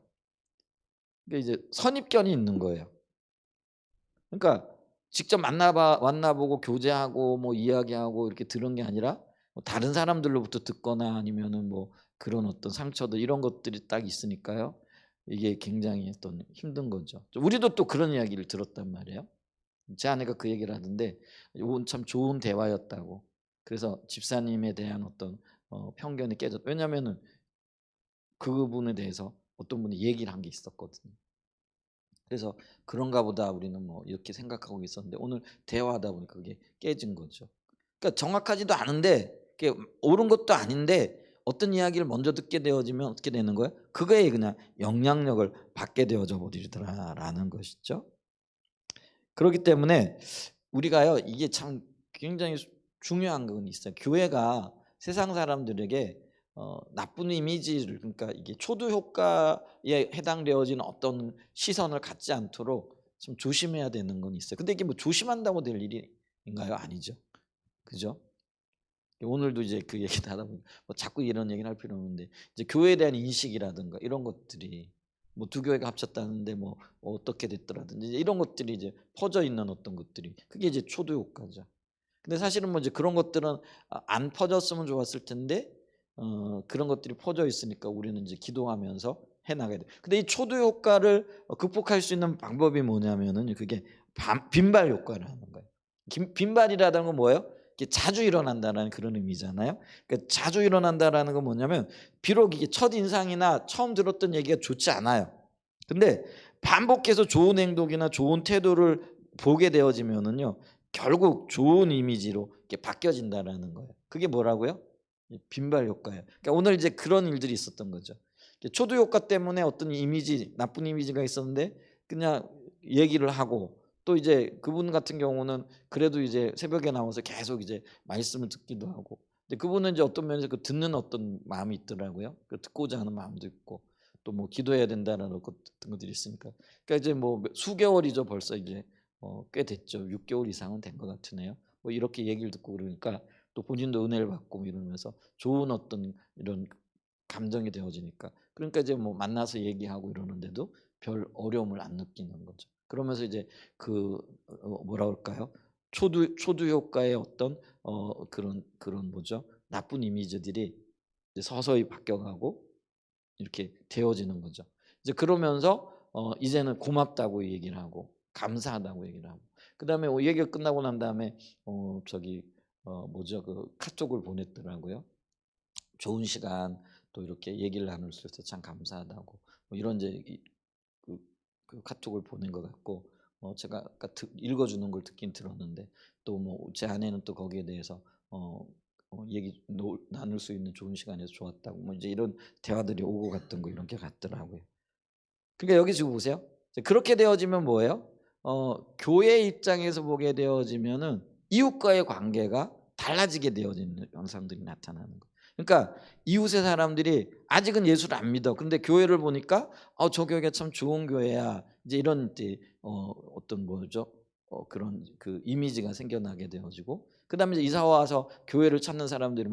이게 이제 선입견이 있는 거예요. 그러니까 직접 만나보고 교제하고 뭐 이야기하고 이렇게 들은 게 아니라 뭐 다른 사람들로부터 듣거나 아니면은 뭐 그런 어떤 상처들 이런 것들이 딱 있으니까요. 이게 굉장히 어떤 힘든 거죠. 우리도 또 그런 이야기를 들었단 말이에요. 제 아내가 그 얘기를 하던데 이건 참 좋은 대화였다고. 그래서 집사님에 대한 어떤 편견이 깨졌. 왜냐하면은 그분에 대해서 어떤 분이 얘기를 한 게 있었거든요. 그래서 그런가 보다 우리는 뭐 이렇게 생각하고 있었는데 오늘 대화하다 보니까 그게 깨진 거죠. 그러니까 정확하지도 않은데 그게 옳은 것도 아닌데 어떤 이야기를 먼저 듣게 되어지면 어떻게 되는 거예요? 그거에 그냥 영향력을 받게 되어져 버리더라라는 것이죠. 그렇기 때문에 우리가요 이게 참 굉장히 중요한 건 있어요. 교회가 세상 사람들에게 나쁜 이미지를 그러니까 이게 초두 효과에 해당되어지는 어떤 시선을 갖지 않도록 좀 조심해야 되는 건 있어요. 근데 이게 뭐 조심한다고 될 일인가요? 아니죠. 그죠? 오늘도 이제 그 얘기를 하다 보니까 뭐 자꾸 이런 얘기를 할 필요는 없는데 이제 교회에 대한 인식이라든가 이런 것들이 뭐 두 교회가 합쳤다는데 뭐 어떻게 됐더라든지 이제 이런 것들이 이제 퍼져 있는 어떤 것들이 그게 이제 초두 효과죠. 근데 사실은 뭐 이제 그런 것들은 안 퍼졌으면 좋았을 텐데 그런 것들이 퍼져 있으니까 우리는 이제 기도하면서 해 나가야 돼. 근데 이 초두 효과를 극복할 수 있는 방법이 뭐냐면은 그게 빈발 효과라는 거예요. 빈발이라는 건 뭐예요? 이게 자주 일어난다는 그런 의미잖아요. 그러니까 자주 일어난다라는 건 뭐냐면 비록 이게 첫인상이나 처음 들었던 얘기가 좋지 않아요. 근데 반복해서 좋은 행동이나 좋은 태도를 보게 되어지면은요. 결국 좋은 이미지로 이렇게 바뀌어진다라는 거예요. 그게 뭐라고요? 빈발 효과예요. 그러니까 오늘 이제 그런 일들이 있었던 거죠. 초두 효과 때문에 어떤 이미지, 나쁜 이미지가 있었는데 그냥 얘기를 하고 또 이제 그분 같은 경우는 그래도 이제 새벽에 나와서 계속 이제 말씀을 듣기도 하고. 근데 그분은 이제 어떤 면에서 그 듣는 어떤 마음이 있더라고요. 그 듣고자 하는 마음도 있고 또 뭐 기도해야 된다는 것 같은 것들이 있으니까. 그러니까 이제 뭐 수개월이죠 벌써 이제 꽤 됐죠. 6개월 이상은 된 것 같으네요. 뭐 이렇게 얘기를 듣고 그러니까 또 본인도 은혜를 받고 뭐 이러면서 좋은 어떤 이런 감정이 되어지니까 그러니까 이제 뭐 만나서 얘기하고 이러는데도 별 어려움을 안 느끼는 거죠. 그러면서 이제 그 뭐라 그럴까요? 초두 효과의 어떤 그런 뭐죠? 나쁜 이미지들이 이제 서서히 바뀌어가고 이렇게 되어지는 거죠. 이제 그러면서 이제는 고맙다고 얘기를 하고 감사하다고 얘기를 하고 그다음에 얘기가 끝나고 난 다음에 저기 뭐죠? 그 카톡을 보냈더라고요. 좋은 시간 또 이렇게 얘기를 나눌 수 있어서 참 감사하다고 뭐 이런 이제 그, 그 카톡을 보낸 것 같고 제가 아까 읽어주는 걸 듣긴 들었는데 또 뭐 제 아내는 또 거기에 대해서 나눌 수 있는 좋은 시간이어서 좋았다고 뭐 이제 이런 대화들이 오고 갔던 거 이런 게 같더라고요. 그러니까 여기 지금 보세요. 그렇게 되어지면 뭐예요? 교회 입장에서 보게 되어지면은 이웃과의 관계가 달라지게 되어지는 현상들이 나타나는 거예요. 그러니까 이웃의 사람들이 아직은 예수를 안 믿어. 근데 교회를 보니까 저 교회가 참 좋은 교회야. 이제 이런 어떤 뭐죠? 그런 그 이미지가 생겨나게 되어지고 그다음에 이제 이사 와서 교회를 찾는 사람들이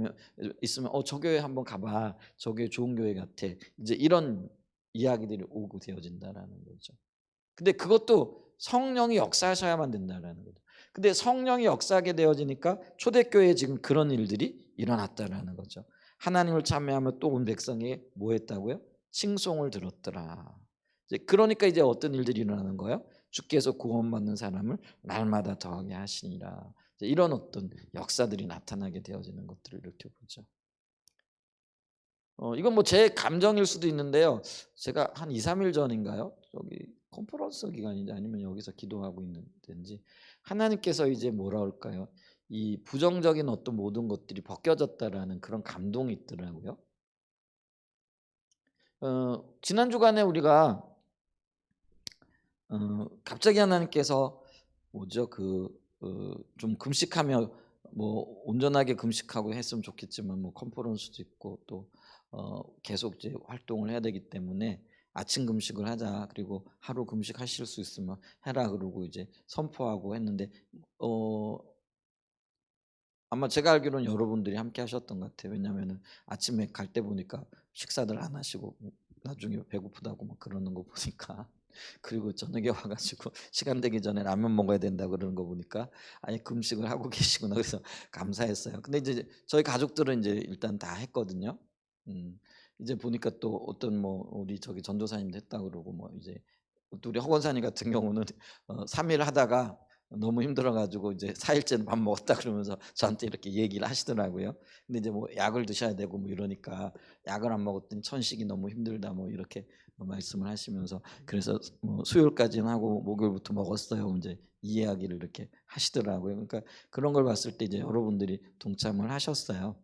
있으면 저 교회 한번 가봐. 저 교회 좋은 교회 같아. 이제 이런 이야기들이 오고 되어진다라는 거죠. 근데 그것도 성령이 역사하셔야만 된다라는 거죠. 근데 성령이 역사하게 되어지니까 초대교회에 지금 그런 일들이 일어났다라는 거죠. 하나님을 참여하며 또 온 백성이 뭐 했다고요? 칭송을 들었더라. 이제 그러니까 이제 어떤 일들이 일어나는 거예요? 주께서 구원받는 사람을 날마다 더하게 하시니라. 이제 이런 어떤 역사들이 나타나게 되어지는 것들을 이렇게 보죠. 이건 뭐 제 감정일 수도 있는데요. 제가 한 2-3일 전인가요? 저기 컨퍼런스 기간인지 아니면 여기서 기도하고 있는 데인지 하나님께서 이제 뭐라 할까요? 이 부정적인 어떤 모든 것들이 벗겨졌다라는 그런 감동이 있더라고요. 지난 주간에 우리가 갑자기 하나님께서 뭐죠? 좀 금식하며 뭐 온전하게 금식하고 했으면 좋겠지만 뭐 컨퍼런스도 있고 또 계속 이제 활동을 해야 되기 때문에 아침 금식을 하자. 그리고 하루 금식하실 수 있으면 해라 그러고 이제 선포하고 했는데 어 아마 제가 알기로는 여러분들이 함께 하셨던 것 같아요. 왜냐하면은 아침에 갈 때 보니까 식사들 안 하시고 나중에 배고프다고 막 그러는 거 보니까 그리고 저녁에 와 가지고 시간 되기 전에 라면 먹어야 된다 그러는 거 보니까 아예 금식을 하고 계시구나. 그래서 감사했어요. 근데 이제 저희 가족들은 이제 일단 다 했거든요. 음. 이제 보니까 또 어떤 뭐 우리 저기 전도사님도 했다 그러고 뭐 이제 또 우리 허건사님 같은 경우는 3일 하다가 너무 힘들어 가지고 이제 4 일째는 밥 먹었다 그러면서 저한테 이렇게 얘기를 하시더라고요. 근데 이제 뭐 약을 드셔야 되고 뭐 이러니까 약을 안 먹었더니 "천식이 너무 힘들다." 뭐 이렇게 말씀을 하시면서 그래서 뭐 수요일까지는 하고 목요일부터 먹었어요. 인제 이 이야기를 이렇게 하시더라고요. 그러니까 그런 걸 봤을 때 이제 여러분들이 동참을 하셨어요.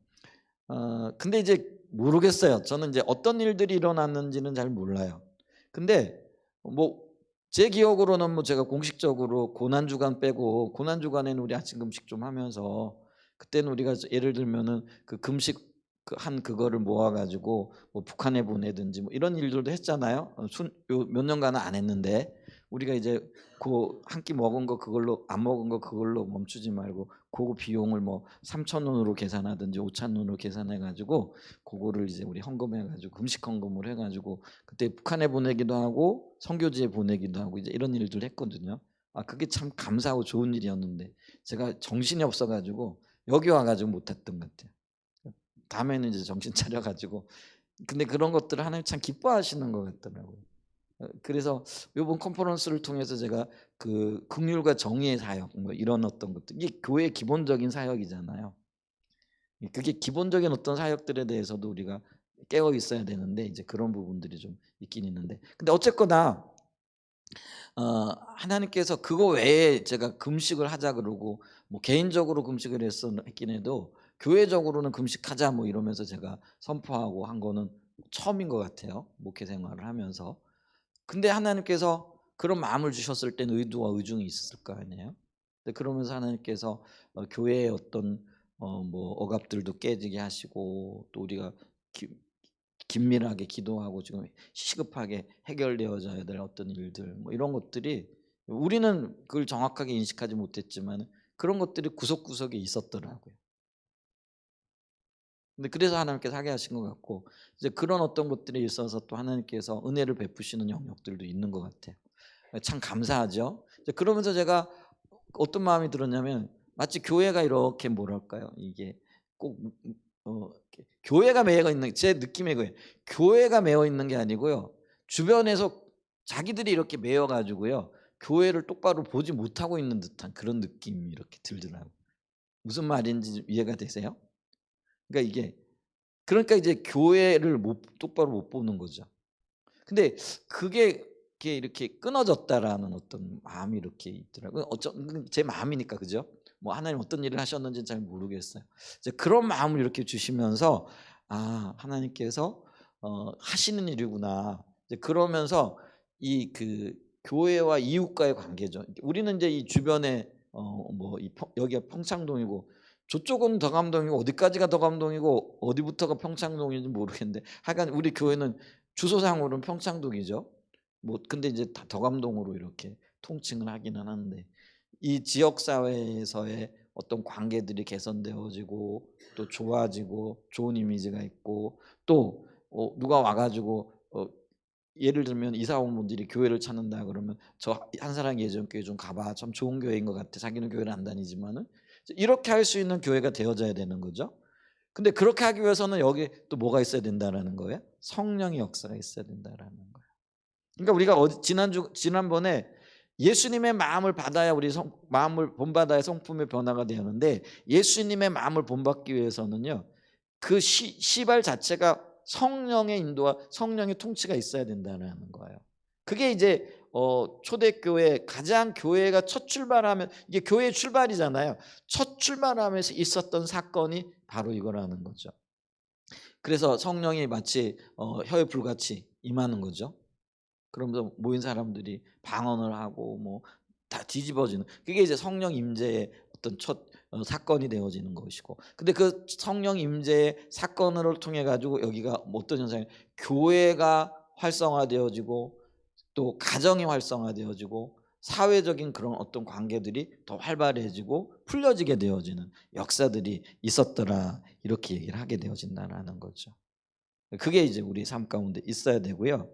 근데 이제 모르겠어요. 저는 이제 어떤 일들이 일어났는지는 잘 몰라요. 근데 뭐 제 기억으로는 뭐 제가 공식적으로 고난 주간 빼고 고난 주간에는 우리 아침 금식 좀 하면서 그때는 우리가 예를 들면은 그 금식 한 그거를 모아 가지고 뭐 북한에 보내든지 뭐 이런 일들도 했잖아요. 순 요 몇 년간은 안 했는데 우리가 이제 고 한 끼 먹은 거 그걸로 안 먹은 거 그걸로 멈추지 말고 고거 비용을 뭐 3천 원으로 계산하든지 5천 원으로 계산해 가지고 고거를 이제 우리 헌금해 가지고 금식 헌금을 해 가지고 그때 북한에 보내기도 하고 선교지에 보내기도 하고 이제 이런 일들을 했거든요. 그게 참 감사하고 좋은 일이었는데 제가 정신이 없어 가지고 여기 와 가지고 못 했던 것 같아요. 다음에는 이제 정신 차려 가지고 근데 그런 것들을 하나님 참 기뻐하시는 것 같더라고요. 그래서 요번 컨퍼런스를 통해서 제가 그 긍휼과 정의의 사역 뭐 이런 어떤 것들 이게 교회의 기본적인 사역이잖아요. 그게 기본적인 어떤 사역들에 대해서도 우리가 깨어 있어야 되는데 이제 그런 부분들이 좀 있긴 있는데 근데 어쨌거나 하나님께서 그거 외에 제가 금식을 하자 그러고 뭐 개인적으로 금식을 했긴 해도 교회적으로는 금식하자 뭐 이러면서 제가 선포하고 한 거는 처음인 것 같아요. 목회 생활을 하면서. 근데 하나님께서 그런 마음을 주셨을 때는 의도와 의중이 있었을 거 아니에요. 근데 그러면서 하나님께서 교회의 어떤 뭐 억압들도 깨지게 하시고 또 우리가 기 긴밀하게 기도하고 지금 시급하게 해결되어져야 될 어떤 일들 뭐 이런 것들이 우리는 그걸 정확하게 인식하지 못했지만 그런 것들이 구석구석에 있었더라고요. 근데 그래서 하나님께서 하게 하신 것 같고 이제 그런 어떤 것들에 있어서 또 하나님께서 은혜를 베푸시는 영역들도 있는 것 같아요. 참 감사하죠. 이제 그러면서 제가 어떤 마음이 들었냐면 마치 교회가 이렇게 뭐랄까요? 이게 꼭 이렇게 교회가 매여 있는 제 느낌이 그예요. 교회가 매여 있는 게 아니고요. 주변에서 자기들이 이렇게 매여 가지고요. 교회를 똑바로 보지 못하고 있는 듯한 그런 느낌이 이렇게 들더라고요. 무슨 말인지 이해가 되세요? 그러니까 이게 그러니까 이제 교회를 못 똑바로 못 보는 거죠. 근데 그게 이렇게 끊어졌다라는 어떤 마음이 이렇게 있더라고요. 제 마음이니까 그죠? 뭐 하나님 어떤 일을 하셨는지는 잘 모르겠어요. 이제 그런 마음을 이렇게 주시면서 하나님께서 하시는 일이구나. 이제 그러면서 이 교회와 이웃과의 관계죠. 우리는 이제 이 주변에 뭐 여기가 평창동이고 저쪽은 덕암동이고 어디까지가 덕암동이고 어디부터가 평창동인지 모르겠는데 하여간 우리 교회는 주소상으로는 평창동이죠. 뭐 근데 이제 다 덕암동으로 이렇게 통칭을 하기는 하는데 이 지역 사회에서의 어떤 관계들이 개선되어지고 또 좋아지고 좋은 이미지가 있고 또 누가 와 가지고 예를 들면 이사 온 분들이 교회를 찾는다 그러면 저 한사랑 예전교회 좀 가봐. 참 좋은 교회인 것 같아. 자기는 교회를 안 다니지만은 이렇게 할 수 있는 교회가 되어져야 되는 거죠. 근데 그렇게 하기 위해서는 여기 또 뭐가 있어야 된다라는 거예요? 성령의 역사가 있어야 된다라는 거예요. 그러니까 우리가 지난번에 예수님의 마음을 받아야 우리 마음을 본받아야 성품의 변화가 되는데 예수님의 마음을 본받기 위해서는요. 그 시발 자체가 성령의 인도와 성령의 통치가 있어야 된다는 거예요. 그게 이제 초대교회 가장 교회가 첫 출발하면 이게 교회의 출발이잖아요. 첫 출발하면서 있었던 사건이 바로 이거라는 거죠. 그래서 성령이 마치 혀의 불같이 임하는 거죠. 그러면서 모인 사람들이 방언을 하고 뭐 다 뒤집어지는 그게 이제 성령 임재의 어떤 첫 사건이 되어지는 것이고 근데 그 성령 임재의 사건을 통해 가지고 여기가 어떤 현상이 교회가 활성화되어지고 또 가정이 활성화되어지고 사회적인 그런 어떤 관계들이 더 활발해지고 풀려지게 되어지는 역사들이 있었더라 이렇게 얘기를 하게 되어진다라는 거죠. 그게 이제 우리 삶 가운데 있어야 되고요.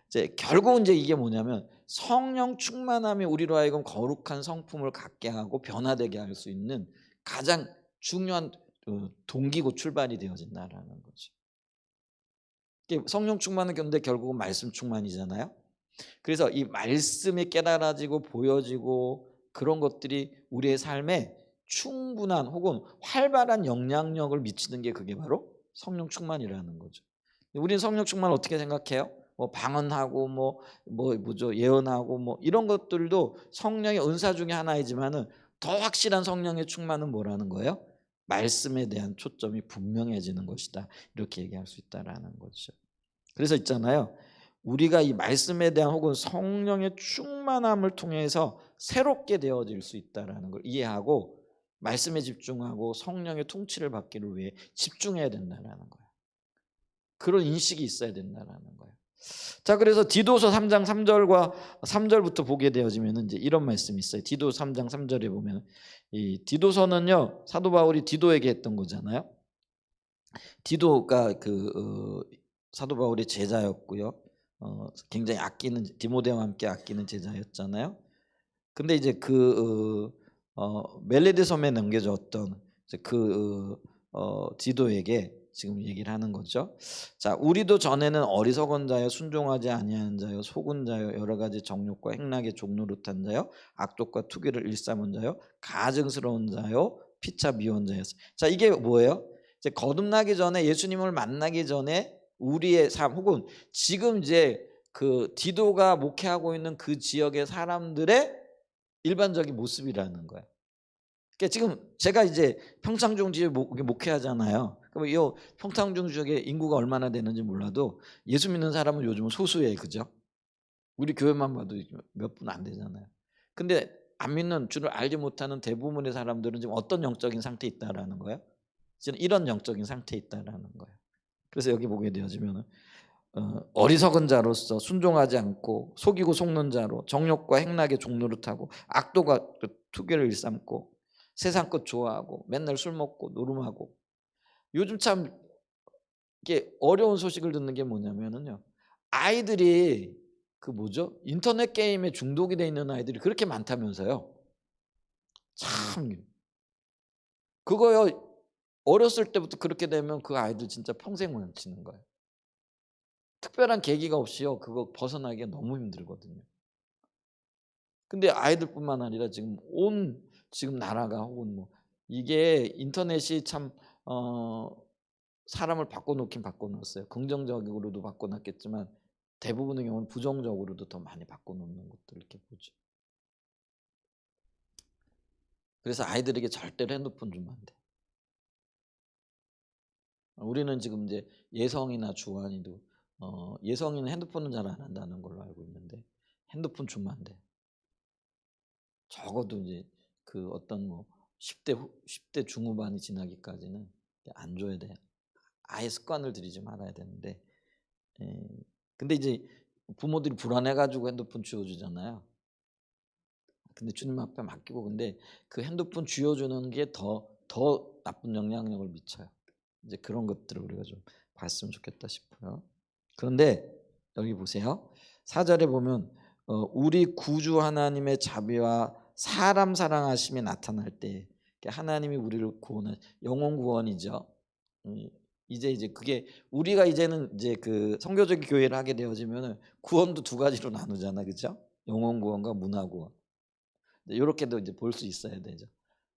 이제 결국은 이제 이게 뭐냐면 성령 충만함이 우리로 하여금 거룩한 성품을 갖게 하고 변화되게 할 수 있는 가장 중요한 동기고 출발이 되어진다라는 거죠. 성령 충만은 근데 결국은 말씀 충만이잖아요. 그래서 이 말씀이 깨달아지고 보여지고 그런 것들이 우리의 삶에 충분한 혹은 활발한 영향력을 미치는 게 그게 바로 성령 충만이라는 거죠. 우리는 성령 충만 어떻게 생각해요? 뭐 방언하고 뭐죠 예언하고 뭐 이런 것들도 성령의 은사 중에 하나이지만은 더 확실한 성령의 충만은 뭐라는 거예요? 말씀에 대한 초점이 분명해지는 것이다. 이렇게 얘기할 수 있다라는 거죠. 그래서 있잖아요. 우리가 이 말씀에 대한 혹은 성령의 충만함을 통해서 새롭게 되어질 수 있다라는 걸 이해하고 말씀에 집중하고 성령의 통치를 받기를 위해 집중해야 된다는 거예요. 그런 인식이 있어야 된다는 거예요. 자, 그래서 디도서 3장 3절과 3절부터 보게 되어지면 이제 이런 말씀이 있어요. 디도 3장 3절에 보면 이 디도서는요 사도 바울이 디도에게 했던 거잖아요. 디도가 사도 바울의 제자였고요. 굉장히 아끼는 디모데와 함께 아끼는 제자였잖아요. 근데 이제 멜레데 섬에 넘겨졌던 디도에게 지금 얘기를 하는 거죠. 자, 우리도 전에는 어리석은 자여 순종하지 아니하는 자여 속은 자여 여러 가지 정욕과 행락의 종노릇한 자여 악독과 투기를 일삼은 자여 가증스러운 자여 피차 미운 자였어. 자, 이게 뭐예요? 이제 거듭나기 전에 예수님을 만나기 전에 우리의 삶 혹은 지금 이제 그 디도가 목회하고 있는 그 지역의 사람들의 일반적인 모습이라는 거예요. 그러니까 지금 제가 이제 평창중 지역에 목회하잖아요. 그럼 이 평창중 지역에 인구가 얼마나 되는지 몰라도 예수 믿는 사람은 요즘은 소수예요, 그죠? 우리 교회만 봐도 몇 분 안 되잖아요. 근데 안 믿는 주를 알지 못하는 대부분의 사람들은 지금 어떤 영적인 상태에 있다라는 거예요? 지금 이런 영적인 상태에 있다라는 거예요. 그래서 여기 보게 되어지면 어리석은 자로서 순종하지 않고 속이고 속는 자로 정욕과 행락의 종노릇하고 악도가 투기를 일삼고 세상 것 좋아하고 맨날 술 먹고 노름하고 요즘 참 이게 어려운 소식을 듣는 게 뭐냐면은요 아이들이 그 뭐죠 인터넷 게임에 중독이 돼 있는 아이들이 그렇게 많다면서요. 참 그거요 어렸을 때부터 그렇게 되면 그 아이들 진짜 평생 망치는 거예요. 특별한 계기가 없이요 그거 벗어나기가 너무 힘들거든요. 근데 아이들뿐만 아니라 지금 나라가 혹은 뭐 이게 인터넷이 참 사람을 바꿔놓긴 바꿔놓았어요. 긍정적으로도 바꿔놨겠지만 대부분의 경우는 부정적으로도 더 많이 바꿔놓는 것들 이렇게 보죠. 그래서 아이들에게 절대로 핸드폰 주면 안 돼. 우리는 지금 이제 예성이나 주환이도 예성이는 핸드폰은 잘 안 한다는 걸로 알고 있는데 핸드폰 주면 안 돼. 적어도 이제 그 어떤 뭐 10대 중후반이 지나기까지는 안 줘야 돼. 아예 습관을 들이지 말아야 되는데 예. 근데 이제 부모들이 불안해 가지고 핸드폰 쥐어 주잖아요. 근데 주님 앞에 맡기고 근데 그 핸드폰 쥐어 주는 게 더 나쁜 영향력을 미쳐요. 이제 그런 것들을 우리가 좀 봤으면 좋겠다 싶어요. 그런데 여기 보세요. 4절에 보면 우리 구주 하나님의 자비와 사람 사랑하심이 나타날 때 하나님이 우리를 구원한 영혼 구원이죠. 이제 그게 우리가 이제는 이제 그 선교적 교회를 하게 되어지면은 구원도 두 가지로 나누잖아, 그죠? 영혼 구원과 문화 구원. 이렇게도 이제 볼 수 있어야 되죠.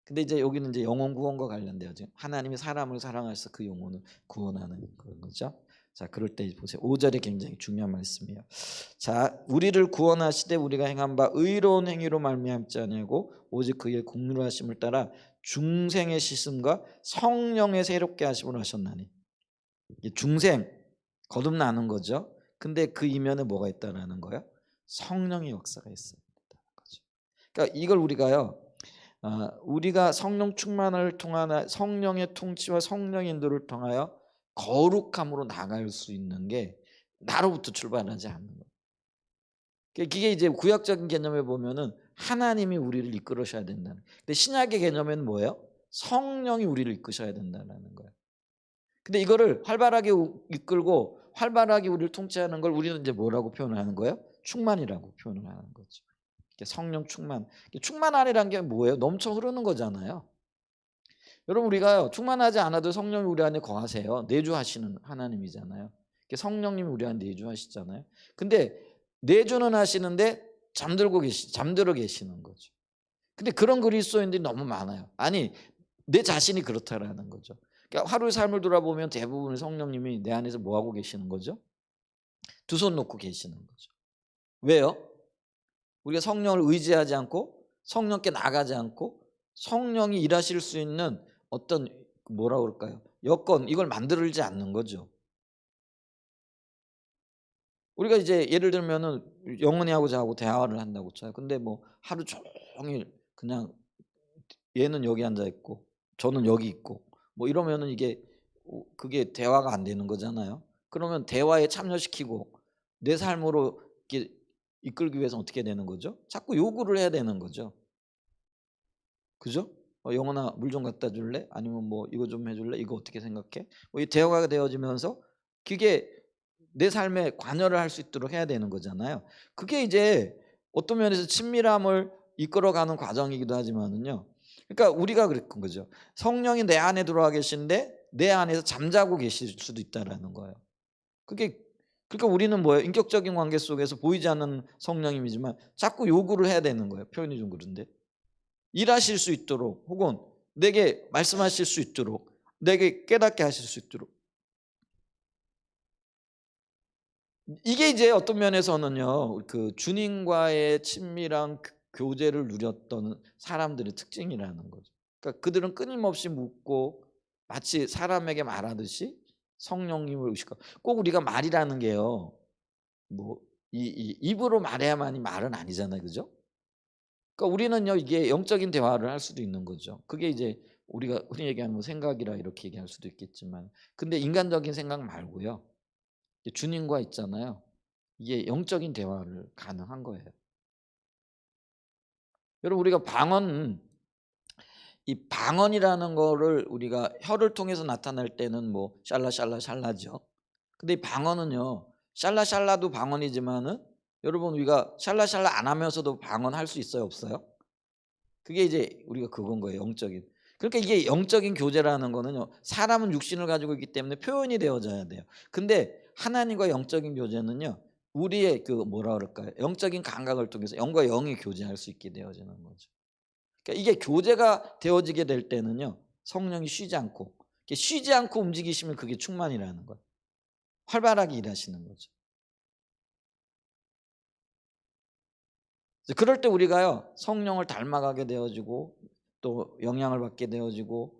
근데 이제 여기는 이제 영혼 구원과 관련되어져 하나님이 사람을 사랑하셔서 그 영혼을 구원하는 그런 거죠. 자, 그럴 때 보세요. 5절이 굉장히 중요한 말씀이에요. 자, 우리를 구원하시되 우리가 행한 바 의로운 행위로 말미암지 아니하고 오직 그의 공률하심을 따라 중생의 씻음과 성령의 새롭게 하심을 하셨나니. 중생 거듭나는 거죠. 근데 그 이면에 뭐가 있다라는 거예요? 성령의 역사가 있어요. 그러니까 이걸 우리가요. 우리가 성령 충만을 통하여 성령의 통치와 성령의 인도를 통하여 거룩함으로 나갈 수 있는 게 나로부터 출발하지 않는 거예요. 그게 이제 구약적인 개념에 보면은 하나님이 우리를 이끌으셔야 된다는. 근데 신약의 개념에는 뭐예요? 성령이 우리를 이끄셔야 된다는 거예요. 근데 이거를 활발하게 이끌고 활발하게 우리를 통치하는 걸 우리는 이제 뭐라고 표현하는 거예요? 충만이라고 표현을 하는 거죠. 성령 충만. 충만하리란 게 뭐예요? 넘쳐 흐르는 거잖아요. 여러분 우리가요 충만하지 않아도 성령이 우리 안에 거하세요. 내주하시는 하나님이잖아요. 성령님이 우리 안에 내주하시잖아요. 근데 내주는 하시는데 잠들어 계시는 거죠. 근데 그런 그리스도인들이 너무 많아요. 아니 내 자신이 그렇다라는 거죠. 그러니까 하루의 삶을 돌아보면 대부분의 성령님이 내 안에서 뭐 하고 계시는 거죠? 두 손 놓고 계시는 거죠. 왜요? 우리가 성령을 의지하지 않고 성령께 나가지 않고 성령이 일하실 수 있는 어떤 뭐라 그럴까요? 여건 이걸 만들지 않는 거죠. 우리가 이제 예를 들면은 영은이하고 저하고 대화를 한다고 쳐요. 근데 뭐 하루 종일 그냥 얘는 여기 앉아 있고 저는 여기 있고 뭐 이러면은 이게 그게 대화가 안 되는 거잖아요. 그러면 대화에 참여시키고 내 삶으로 이렇게 이끌기 위해서 어떻게 되는 거죠? 자꾸 요구를 해야 되는 거죠. 그죠? 영혼아 물 좀 갖다 줄래? 아니면 뭐 이거 좀 해줄래? 이거 어떻게 생각해? 뭐 이 대화가 되어지면서 그게 내 삶에 관여를 할 수 있도록 해야 되는 거잖아요. 그게 이제 어떤 면에서 친밀함을 이끌어가는 과정이기도 하지만은요. 그러니까 우리가 그랬던 거죠. 성령이 내 안에 들어와 계신데 내 안에서 잠자고 계실 수도 있다라는 거예요. 그게 그러니까 우리는 뭐예요? 인격적인 관계 속에서 보이지 않는 성령님이지만 자꾸 요구를 해야 되는 거예요. 표현이 좀 그런데. 일하실 수 있도록 혹은 내게 말씀하실 수 있도록 내게 깨닫게 하실 수 있도록 이게 이제 어떤 면에서는요 그 주님과의 친밀한 교제를 누렸던 사람들의 특징이라는 거죠. 그러니까 그들은 끊임없이 묻고 마치 사람에게 말하듯이 성령님을 의식하고 꼭 우리가 말이라는 게요 뭐 이 입으로 말해야만이 말은 아니잖아요, 그죠? 그러니까 우리는요 이게 영적인 대화를 할 수도 있는 거죠. 그게 이제 우리가 흔히 얘기하는 뭐 생각이라 이렇게 얘기할 수도 있겠지만, 근데 인간적인 생각 말고요. 주님과 있잖아요. 이게 영적인 대화를 가능한 거예요. 여러분 우리가 이 방언이라는 거를 우리가 혀를 통해서 나타낼 때는 뭐 샬라샬라 샬라죠. 근데 이 방언은요. 샬라샬라도 방언이지만은 여러분 우리가 샬라샬라 안 하면서도 방언할 수 있어요, 없어요? 그게 이제 우리가 그건 거예요. 영적인. 그러니까 이게 영적인 교제라는 거는요. 사람은 육신을 가지고 있기 때문에 표현이 되어져야 돼요. 근데 하나님과 영적인 교제는요. 우리의 그 뭐라 그럴까요? 영적인 감각을 통해서 영과 영이 교제할 수 있게 되어지는 거죠. 그러니까 이게 교제가 되어지게 될 때는요. 성령이 쉬지 않고 쉬지 않고 움직이시면 그게 충만이라는 거예요. 활발하게 일하시는 거죠. 그럴 때 우리가요. 성령을 닮아가게 되어지고 또 영향을 받게 되어지고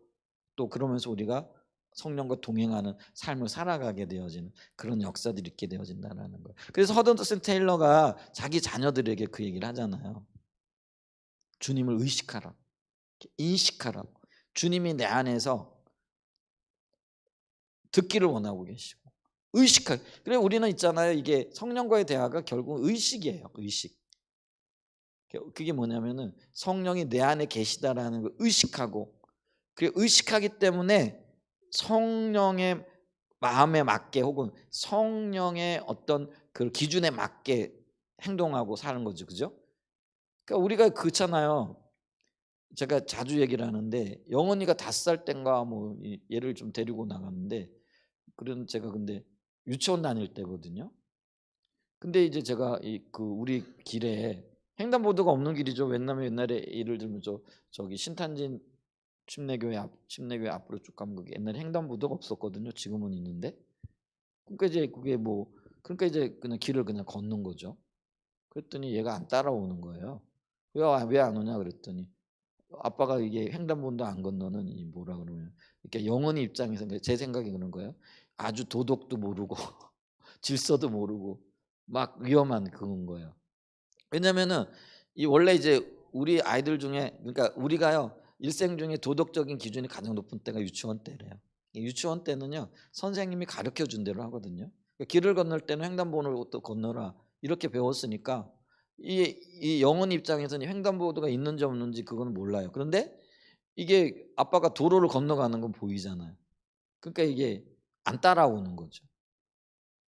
또 그러면서 우리가 성령과 동행하는 삶을 살아가게 되어지는 그런 역사들이 있게 되어진다는 거예요. 그래서 허든슨 테일러가 자기 자녀들에게 그 얘기를 하잖아요. 주님을 의식하라. 인식하라. 주님이 내 안에서 듣기를 원하고 계시고 의식하. 그래 우리는 있잖아요. 이게 성령과의 대화가 결국 의식이에요. 의식. 그게 뭐냐면은 성령이 내 안에 계시다라는 걸 의식하고 그 의식하기 때문에 성령의 마음에 맞게 혹은 성령의 어떤 그 기준에 맞게 행동하고 사는 거죠. 그죠? 그러니까 우리가 그렇잖아요. 제가 자주 얘기를 하는데 영원이가 5살 땐가 뭐 얘를 좀 데리고 나갔는데 그런 제가 근데 유치원 다닐 때거든요. 근데 이제 제가 우리 길에 횡단보도가 없는 길이죠. 왜냐면 옛날에 예를 들면 저기 신탄진 침례교회 앞으로 쭉 가면 그게 옛날에 횡단보도가 없었거든요. 지금은 있는데. 그러니까 이제 그게 뭐 그러니까 이제 그냥 길을 그냥 걷는 거죠. 그랬더니 얘가 안 따라오는 거예요. 왜 안 오냐 그랬더니 아빠가 이게 횡단보도 안 건너는 이 뭐라 그러면 이렇게 영혼의 입장에서 제 생각이 그런 거예요. 아주 도덕도 모르고 질서도 모르고 막 위험한 그건 거예요. 왜냐면은 이 원래 이제 우리 아이들 중에 그러니까 우리가요 일생 중에 도덕적인 기준이 가장 높은 때가 유치원 때래요. 이 유치원 때는요 선생님이 가르쳐 준 대로 하거든요. 그러니까 길을 건널 때는 횡단보도를 건너라 이렇게 배웠으니까 이 영혼 입장에서는 횡단보도가 있는지 없는지 그거는 몰라요. 그런데 이게 아빠가 도로를 건너가는 건 보이잖아요. 그러니까 이게 안 따라오는 거죠.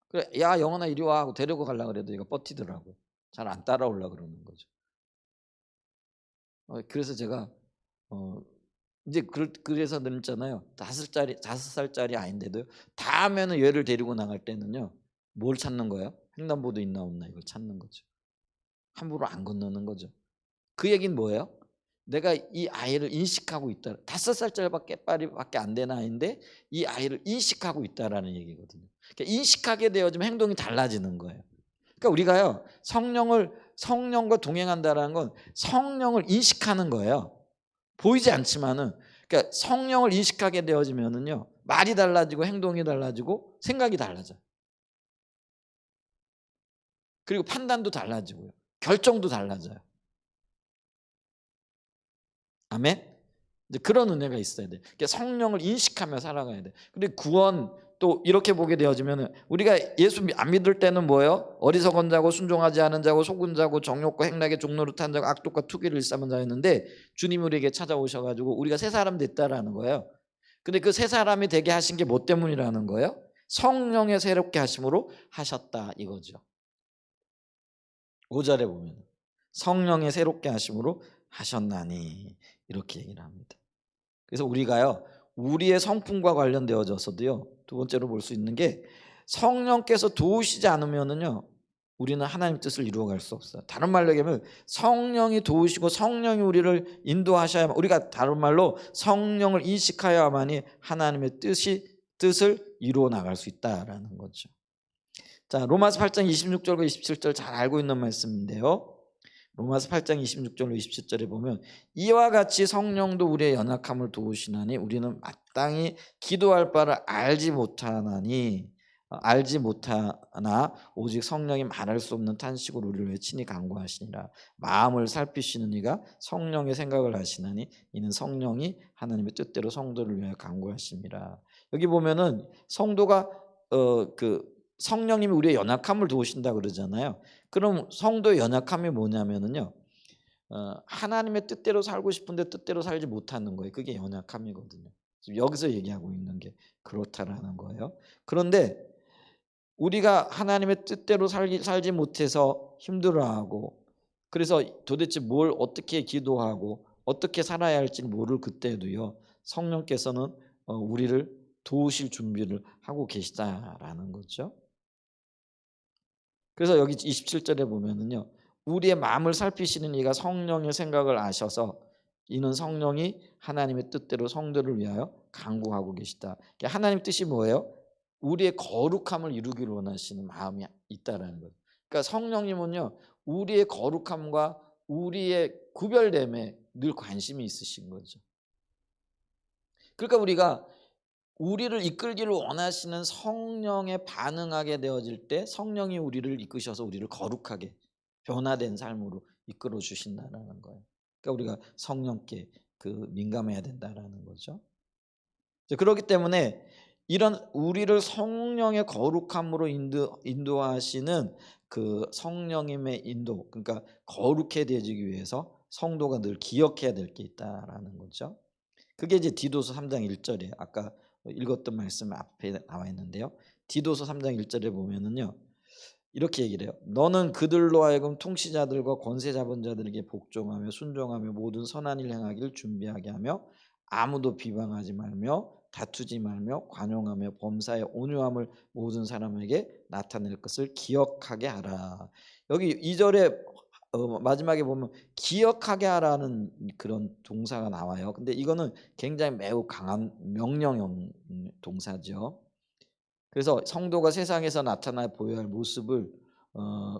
그래 "야 영혼아 이리 와." 하고 데리고 가려고 그래도 얘가 버티더라고요. 잘 안 따라오려고 그러는 거죠. 그래서 제가 어 인제 그래서 그랬잖아요. 5살짜리 아이인데도요. 다음에는 얘를 데리고 나갈 때는요. 뭘 찾는 거예요? 횡단보도 있나 없나 이걸 찾는 거죠. 함부로 안 건너는 거죠. 그 얘기는 뭐예요? 내가 이 아이를 인식하고 있다. 5살짜리밖에 안 된 아이인데 이 아이를 인식하고 있다라는 얘기거든요. 그러니까 인식하게 되어지면 행동이 달라지는 거예요. 그러니까 우리가요. 성령과 동행한다라는 건 성령을 인식하는 거예요. 보이지 않지만은 그러니까 성령을 인식하게 되어지면은요. 말이 달라지고 행동이 달라지고 생각이 달라져요. 그리고 판단도 달라지고요. 결정도 달라져요. 아멘. 이제 그런 은혜가 있어야 돼. 그러니까 성령을 인식하며 살아가야 돼. 근데 구원 또 이렇게 보게 되어지면은 우리가 예수 안 믿을 때는 뭐예요? 어리석은 자고 순종하지 않은 자고 속은 자고 정욕과 행락의 종로를 탄 자고 악독과 투기를 일삼은 자였는데 주님이 우리에게 찾아오셔 가지고 우리가 새 사람 됐다라는 거예요. 근데 그 새 사람이 되게 하신 게 뭐 때문이라는 거예요? 성령의 새롭게 하심으로 하셨다 이거죠. 5절에 보면 성령의 새롭게 하심으로 하셨나니 이렇게 얘기를 합니다. 그래서 우리가요 우리의 성품과 관련되어져서도요 두 번째로 볼 수 있는 게 성령께서 도우시지 않으면은요 우리는 하나님 뜻을 이루어갈 수 없어요. 다른 말로 얘기하면 성령이 도우시고 성령이 우리를 인도하셔야만 우리가 다른 말로 성령을 인식하여야만이 하나님의 뜻을 이루어 나갈 수 있다라는 거죠. 자 로마서 8장 26절과 27절 잘 알고 있는 말씀인데요. 로마서 8장 26절로 27절에 보면 이와 같이 성령도 우리의 연약함을 도우시나니 우리는 마땅히 기도할 바를 알지 못하나 오직 성령이 말할 수 없는 탄식으로 우리를 위해 친히 간구하시니라. 마음을 살피시는 이가 성령의 생각을 하시나니 이는 성령이 하나님의 뜻대로 성도를 위하여 간구하심이라. 여기 보면은 성도가 성령님이 우리의 연약함을 도우신다 그러잖아요. 그럼 성도의 연약함이 뭐냐면은요. 하나님의 뜻대로 살고 싶은데 뜻대로 살지 못하는 거예요. 그게 연약함이거든요. 지금 여기서 얘기하고 있는 게 그렇다라는 거예요. 그런데 우리가 하나님의 뜻대로 살지 못해서 힘들어하고 그래서 도대체 뭘 어떻게 기도하고 어떻게 살아야 할지 모를 그때도요. 성령께서는 우리를 도우실 준비를 하고 계시다라는 거죠. 그래서 여기 27절에 보면은요. 우리의 마음을 살피시는 이가 성령의 생각을 아셔서 이는 성령이 하나님의 뜻대로 성도를 위하여 간구하고 계시다. 하나님의 뜻이 뭐예요? 우리의 거룩함을 이루기를 원하시는 마음이 있다라는 거예요. 그러니까 성령님은요. 우리의 거룩함과 우리의 구별됨에 늘 관심이 있으신 거죠. 그러니까 우리가 우리를 이끌기를 원하시는 성령에 반응하게 되어질 때 성령이 우리를 이끄셔서 우리를 거룩하게 변화된 삶으로 이끌어 주신다라는 거예요. 그러니까 우리가 성령께 민감해야 된다라는 거죠. 그렇기 때문에 이런 우리를 성령의 거룩함으로 인도하시는 그 성령님의 인도, 그러니까 거룩해 되어지기 위해서 성도가 늘 기억해야 될 게 있다라는 거죠. 그게 이제 디도서 3장 1절이에요. 아까 읽었던 말씀 앞에 나와 있는데요. 디도서 3장 1절에 보면은요. 이렇게 얘기를 해요. 너는 그들로 하여금 통치자들과 권세 잡은 자들에게 복종하며 순종하며 모든 선한 일 행하기를 준비하게 하며 아무도 비방하지 말며 다투지 말며 관용하며 범사의 온유함을 모든 사람에게 나타낼 것을 기억하게 하라. 여기 2절에 마지막에 보면 기억하게 하라는 그런 동사가 나와요. 근데 이거는 굉장히 매우 강한 명령형 동사죠. 그래서 성도가 세상에서 나타나 보여야 할 모습을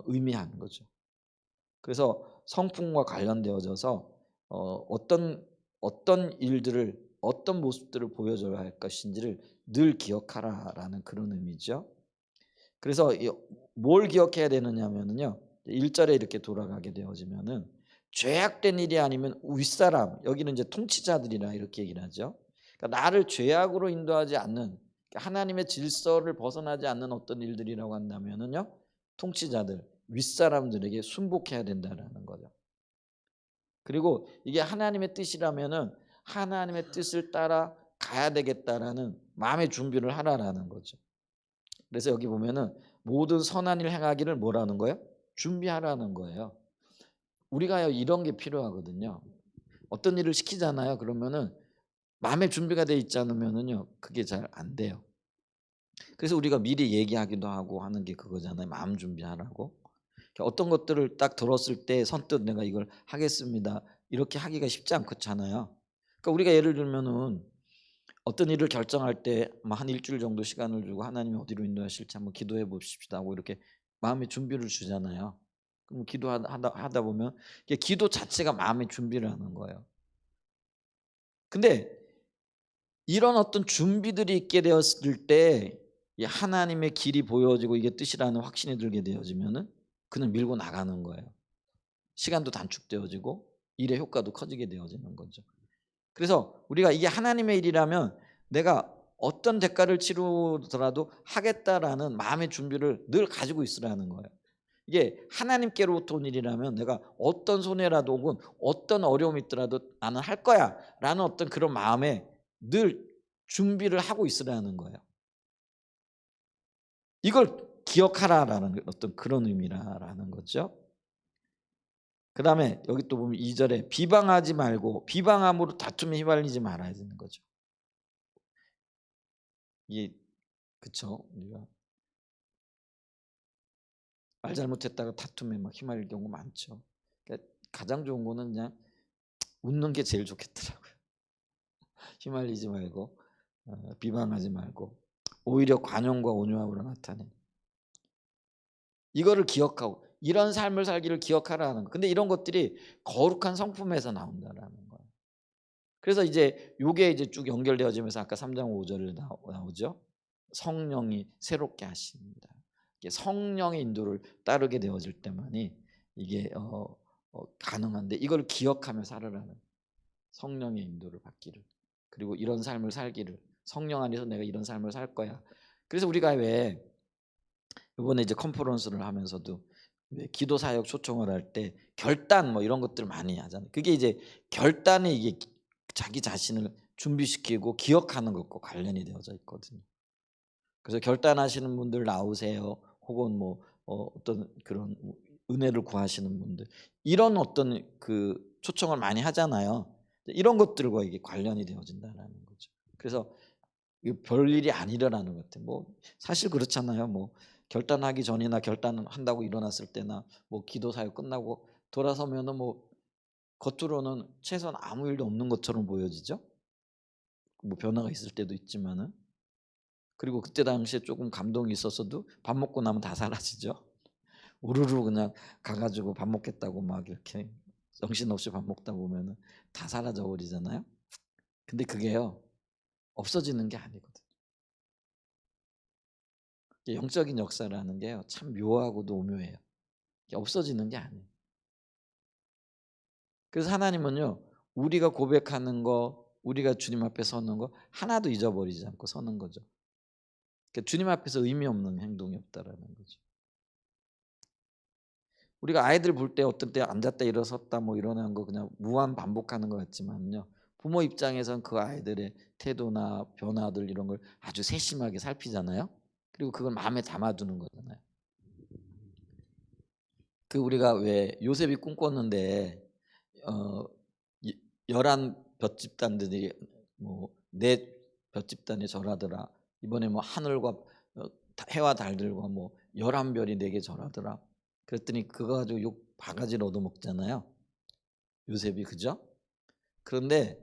의미하는 거죠. 그래서 성품과 관련되어져서 어떤 일들을 어떤 모습들을 보여줘야 할 것인지를 늘 기억하라라는 그런 의미죠. 그래서 뭘 기억해야 되느냐면요. 1절에 이렇게 돌아가게 되어지면은 죄악된 일이 아니면 윗사람, 여기는 이제 통치자들이라 이렇게 얘기를 하죠. 그러니까 나를 죄악으로 인도하지 않는, 하나님의 질서를 벗어나지 않는 어떤 일들이라고 한다면은요. 통치자들, 윗사람들에게 순복해야 된다라는 거죠. 그리고 이게 하나님의 뜻이라면은 하나님의 뜻을 따라 가야 되겠다라는 마음의 준비를 하라라는 거죠. 그래서 여기 보면은 모든 선한 일 행하기를 뭐라는 거예요? 준비하라는 거예요. 우리가 이런 게 필요하거든요. 어떤 일을 시키잖아요. 그러면은 마음의 준비가 돼 있지 않으면은요, 그게 잘 안 돼요. 그래서 우리가 미리 얘기하기도 하고 하는 게 그거잖아요. 마음 준비하라고. 어떤 것들을 딱 들었을 때 선뜻 내가 이걸 하겠습니다. 이렇게 하기가 쉽지 않잖아요. 그러니까 우리가 예를 들면은 어떤 일을 결정할 때 한 일주일 정도 시간을 주고 하나님이 어디로 인도하실지 한번 기도해 봅시다 하고 이렇게 마음의 준비를 주잖아요. 그럼 기도하다 보면 이게 기도 자체가 마음의 준비를 하는 거예요. 근데 이런 어떤 준비들이 있게 되었을 때 이 하나님의 길이 보여지고 이게 뜻이라는 확신이 들게 되어지면은 그는 밀고 나가는 거예요. 시간도 단축되어지고 일의 효과도 커지게 되어지는 거죠. 그래서 우리가 이게 하나님의 일이라면 내가 어떤 대가를 치르더라도 하겠다라는 마음의 준비를 늘 가지고 있으라는 거예요. 이게 하나님께로부터 온 일이라면 내가 어떤 손해라도 혹은 어떤 어려움이 있더라도 나는 할 거야 라는 어떤 그런 마음에 늘 준비를 하고 있으라는 거예요. 이걸 기억하라라는 어떤 그런 의미라는 거죠. 그 다음에 여기 또 보면 2절에 비방하지 말고 비방함으로 다툼에 휘말리지 말아야 되는 거죠. 이게 그쵸. 우리가 말 잘못했다가 다툼에 막 휘말릴 경우 많죠. 그러니까 가장 좋은 거는 그냥 웃는 게 제일 좋겠더라고요. 휘말리지 말고 비방하지 말고 오히려 관용과 온유함으로 나타내. 이거를 기억하고 이런 삶을 살기를 기억하라는 거. 근데 이런 것들이 거룩한 성품에서 나온다라는 거예요. 그래서 이제 요게 이제 쭉 연결되어지면서 아까 3장 5절에 나오죠. 성령이 새롭게 하십니다. 성령의 인도를 따르게 되어질 때만이 이게 가능한데 이걸 기억하며 살아라는 성령의 인도를 받기를 그리고 이런 삶을 살기를 성령 안에서 내가 이런 삶을 살 거야. 그래서 우리가 왜 이번에 이제 컨퍼런스를 하면서도 왜 기도 사역 초청을 할 때 결단 뭐 이런 것들 많이 하잖아요. 그게 이제 결단에 이게 자기 자신을 준비시키고 기억하는 것과 관련이 되어져 있거든요. 그래서 결단하시는 분들 나오세요. 혹은 뭐 어떤 그런 은혜를 구하시는 분들 이런 어떤 그 초청을 많이 하잖아요. 이런 것들과 이게 관련이 되어진다라는 거죠. 그래서 별일이 아니라는 것 같아요. 뭐 사실 그렇잖아요. 뭐 결단하기 전이나 결단한다고 일어났을 때나 뭐 기도 사역 끝나고 돌아서면은 뭐 겉으로는 최소한 아무 일도 없는 것처럼 보여지죠. 뭐 변화가 있을 때도 있지만은 그리고 그때 당시에 조금 감동이 있었어도 밥 먹고 나면 다 사라지죠. 우르르 그냥 가 가지고 밥 먹겠다고 막 이렇게 정신없이 밥 먹다 보면은 다 사라져 버리잖아요. 근데 그게요. 없어지는 게 아니거든요. 영적인 역사라는 게요. 참 묘하고도 오묘해요. 이게 없어지는 게 아니에요. 그래서 하나님은요. 우리가 고백하는 거, 우리가 주님 앞에 서는 거 하나도 잊어버리지 않고 서는 거죠. 그러니까 주님 앞에서 의미 없는 행동이 없다라는 거죠. 우리가 아이들 볼 때 어떤 때 앉았다 일어섰다 뭐 일어나는 거 그냥 무한 반복하는 것 같지만요. 부모 입장에선 그 아이들의 태도나 변화들 이런 걸 아주 세심하게 살피잖아요. 그리고 그걸 마음에 담아두는 거잖아요. 그 우리가 왜 요셉이 꿈꿨는데 어 11 볏집단들이 뭐 "내 볏집단이 절하더라. 이번에 뭐 하늘과 해와 달들과 뭐 11 별이 내게 절하더라." 그랬더니 그거 가지고 욕 바가지로 얻어먹잖아요, 요셉이. 그죠? 그런데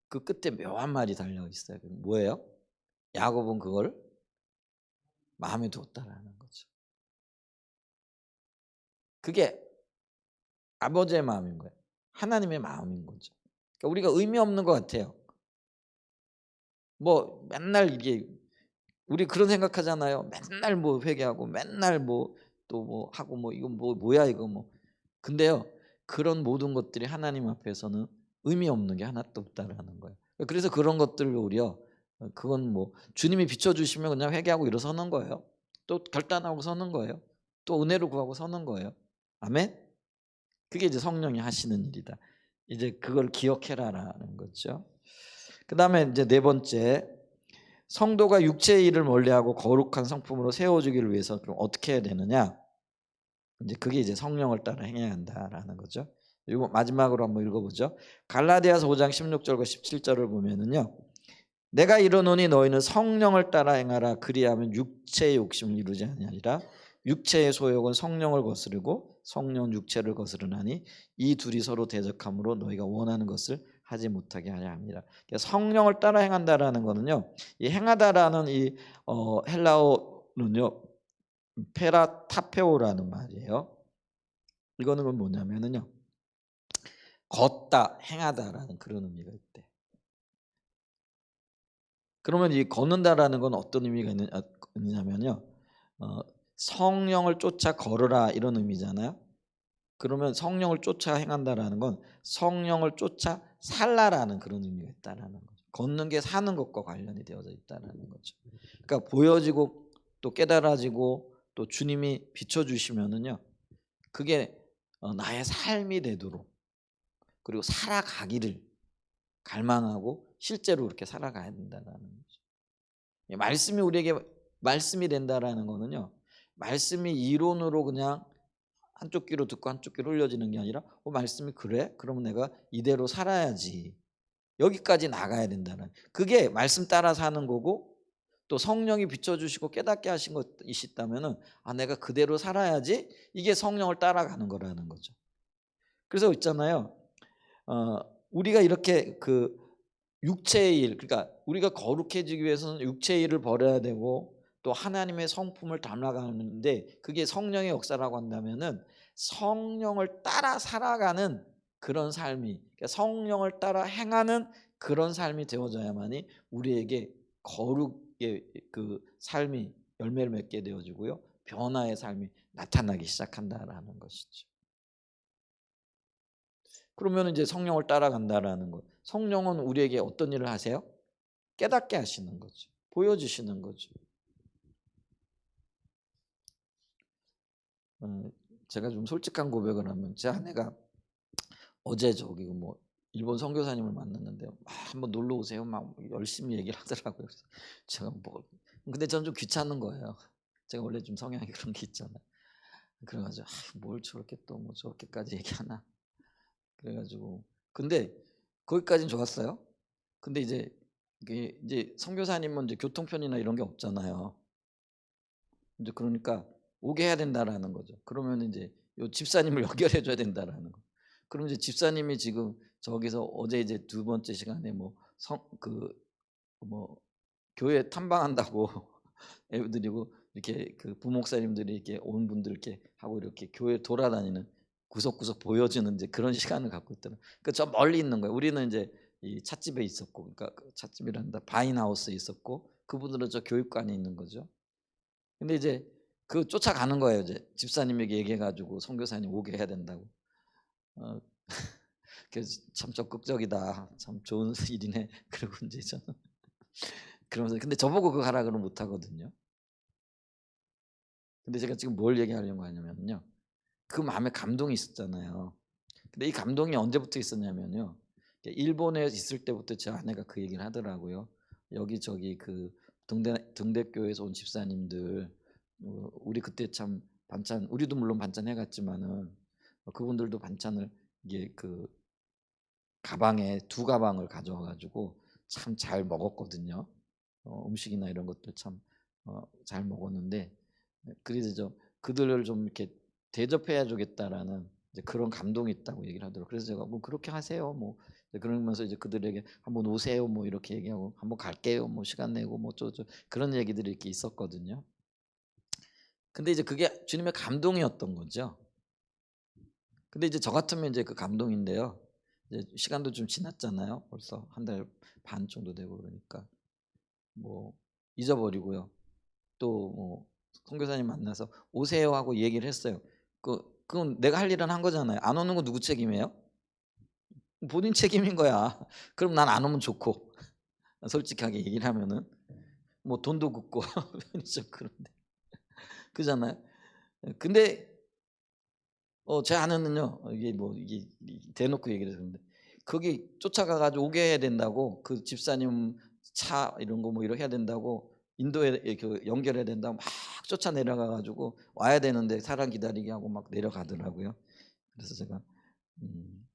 그 끝에 묘한 말이 달려 있어요. 그 뭐예요? 야곱은 그걸 마음에 두었다라는 거죠. 그게 아버지의 마음인 거예요. 하나님의 마음인 거죠. 그러니까 우리가 의미 없는 것 같아요. 뭐 맨날 이게 우리 그런 생각하잖아요. 맨날 뭐 회개하고 맨날 뭐 또 뭐 하고 뭐 이건 뭐 뭐야 이거 뭐. 근데요. 그런 모든 것들이 하나님 앞에서는 의미 없는 게 하나도 없다라는 거예요. 그래서 그런 것들을 오히려 그건 뭐 주님이 비춰 주시면 그냥 회개하고 일어서는 거예요. 또 결단하고 서는 거예요. 또 은혜를 구하고 서는 거예요. 아멘. 그게 이제 성령이 하시는 일이다. 이제 그걸 기억해라라는 거죠. 그다음에 이제 네 번째, 성도가 육체의 일을 멀리하고 거룩한 성품으로 세워주기를 위해서 그럼 어떻게 해야 되느냐? 이제 그게 이제 성령을 따라 행해야 한다라는 거죠. 그리고 마지막으로 한번 읽어보죠. 갈라디아서 5장 16절과 17절을 보면은요. 내가 이르노니 너희는 성령을 따라 행하라. 그리하면 육체의 욕심을 이루지 아니하리라. 육체의 소욕은 성령을 거스르고 성령은 육체를 거스르나니 이 둘이 서로 대적함으로 너희가 원하는 것을 하지 못하게 하려 합니다. 성령을 따라 행한다라는 거는요. 이 행하다라는 이 헬라어는요. 페라타페오라는 말이에요. 이거는 뭐냐면은요. 걷다, 행하다라는 그런 의미가 있대. 그러면 이 걷는다라는 건 어떤 의미가 있느냐면요. 성령을 쫓아 걸으라 이런 의미잖아요. 그러면 성령을 쫓아 행한다라는 건 성령을 쫓아 살라라는 그런 의미가 있다라는 거죠. 걷는 게 사는 것과 관련이 되어져 있다라는 거죠. 그러니까 보여지고 또 깨달아지고 또 주님이 비춰주시면은요. 그게 나의 삶이 되도록 그리고 살아가기를 갈망하고 실제로 그렇게 살아가야 된다는 거죠. 말씀이 우리에게 말씀이 된다라는 거는요. 말씀이 이론으로 그냥 한쪽 귀로 듣고 한쪽 귀로 흘려지는 게 아니라 말씀이 그래? 그러면 내가 이대로 살아야지. 여기까지 나가야 된다는. 그게 말씀 따라 사는 거고 또 성령이 비춰주시고 깨닫게 하신 것이 있다면은 내가 그대로 살아야지. 이게 성령을 따라가는 거라는 거죠. 그래서 있잖아요. 어, 우리가 이렇게 그 육체의 일, 그러니까 우리가 거룩해지기 위해서는 육체의 일을 버려야 되고 또 하나님의 성품을 담아가는데 그게 성령의 역사라고 한다면은 성령을 따라 살아가는 그런 삶이, 그러니까 성령을 따라 행하는 그런 삶이 되어져야만이 우리에게 거룩의 그 삶이 열매를 맺게 되어지고요, 변화의 삶이 나타나기 시작한다라는 것이죠. 그러면 이제 성령을 따라간다라는 것. 성령은 우리에게 어떤 일을 하세요? 깨닫게 하시는 거죠. 보여주시는 거죠. 제가 좀 솔직한 고백을 하면 제 아내가 어제 저기 뭐 일본 선교사님을 만났는데 한번 놀러 오세요. 막 열심히 얘기를 하더라고요. 그래서 제가 뭐 근데 저는 좀 귀찮은 거예요. 제가 원래 좀 성향이 그런 게 있잖아요. 그래가지고 뭘 저렇게 또 뭐 저렇게까지 얘기하나. 그래가지고 근데 거기까지는 좋았어요. 근데 이제 이게 이제 선교사님은 이제 교통편이나 이런 게 없잖아요. 이제 그러니까 오게 해야 된다라는 거죠. 그러면 이제 요 집사님을 연결해 줘야 된다라는 거. 그럼 이제 집사님이 지금 저기서 어제 이제 두 번째 시간에 뭐 뭐 교회 탐방한다고 애들이고 이렇게 그 부목사님들이 이렇게 온 분들 이렇게 하고 이렇게 교회 돌아다니는 구석구석 보여주는 이제 그런 시간을 갖고 있더라고요. 그 저 멀리 있는 거예요. 우리는 이제 이 찻집에 있었고, 그러니까 그 찻집이란다 바인하우스에 있었고, 그분들은 저 교육관에 있는 거죠. 근데 이제 그 쫓아가는 거예요. 이제 집사님에게 얘기해 가지고 선교사님 오게 해야 된다고. 어 그래서 참 적극적이다. 참 좋은 일이네. 그러고 이제 저는 그러면서 근데 저보고 그거 하라 그러면 못 하거든요. 근데 제가 지금 뭘 얘기하려고 하냐면요. 그 마음에 감동이 있었잖아요. 근데 이 감동이 언제부터 있었냐면요. 일본에 있을 때부터 제 아내가 그 얘기를 하더라고요. 여기저기 그 등대교회에서 온 집사님들 우리 그때 참 반찬 우리도 물론 반찬 해갔지만은 그분들도 반찬을 이게 그 가방에 2가방을 가져와 가지고 참 잘 먹었거든요. 음식이나 이런 것들 참 잘 먹었는데 그래서 그들을 좀 이렇게 대접해야 주겠다라는 이제 그런 감동이 있다고 얘기를 하더라고요. 그래서 제가 뭐 그렇게 하세요. 뭐 그러면서 이제 그들에게 한번 오세요. 뭐 이렇게 얘기하고 한번 갈게요. 뭐 시간 내고 뭐 그런 얘기들이 이렇게 있었거든요. 근데 이제 그게 주님의 감동이었던 거죠. 근데 이제 저 같으면 이제 그 감동인데요. 이제 시간도 좀 지났잖아요. 벌써 1달 반 정도 되고 그러니까 뭐 잊어버리고요. 또 뭐 선교사님 만나서 오세요 하고 얘기를 했어요. 그건 내가 할 일은 한 거잖아요. 안 오는 건 누구 책임이에요? 본인 책임인 거야. 그럼 난 안 오면 좋고 솔직하게 얘기를 하면은 뭐 돈도 긋고 좀 그런데 그잖아요. 근데 제 아내는요. 이게 뭐 이게 대놓고 얘기를 했는데 거기 쫓아가 가지고 오게 해야 된다고 그 집사님 차 이런 거 뭐 이렇게 해야 된다고 인도에 그 연결해야 된다고 막 쫓아 내려가 가지고 와야 되는데 사람 기다리게 하고 막 내려가더라고요. 그래서 음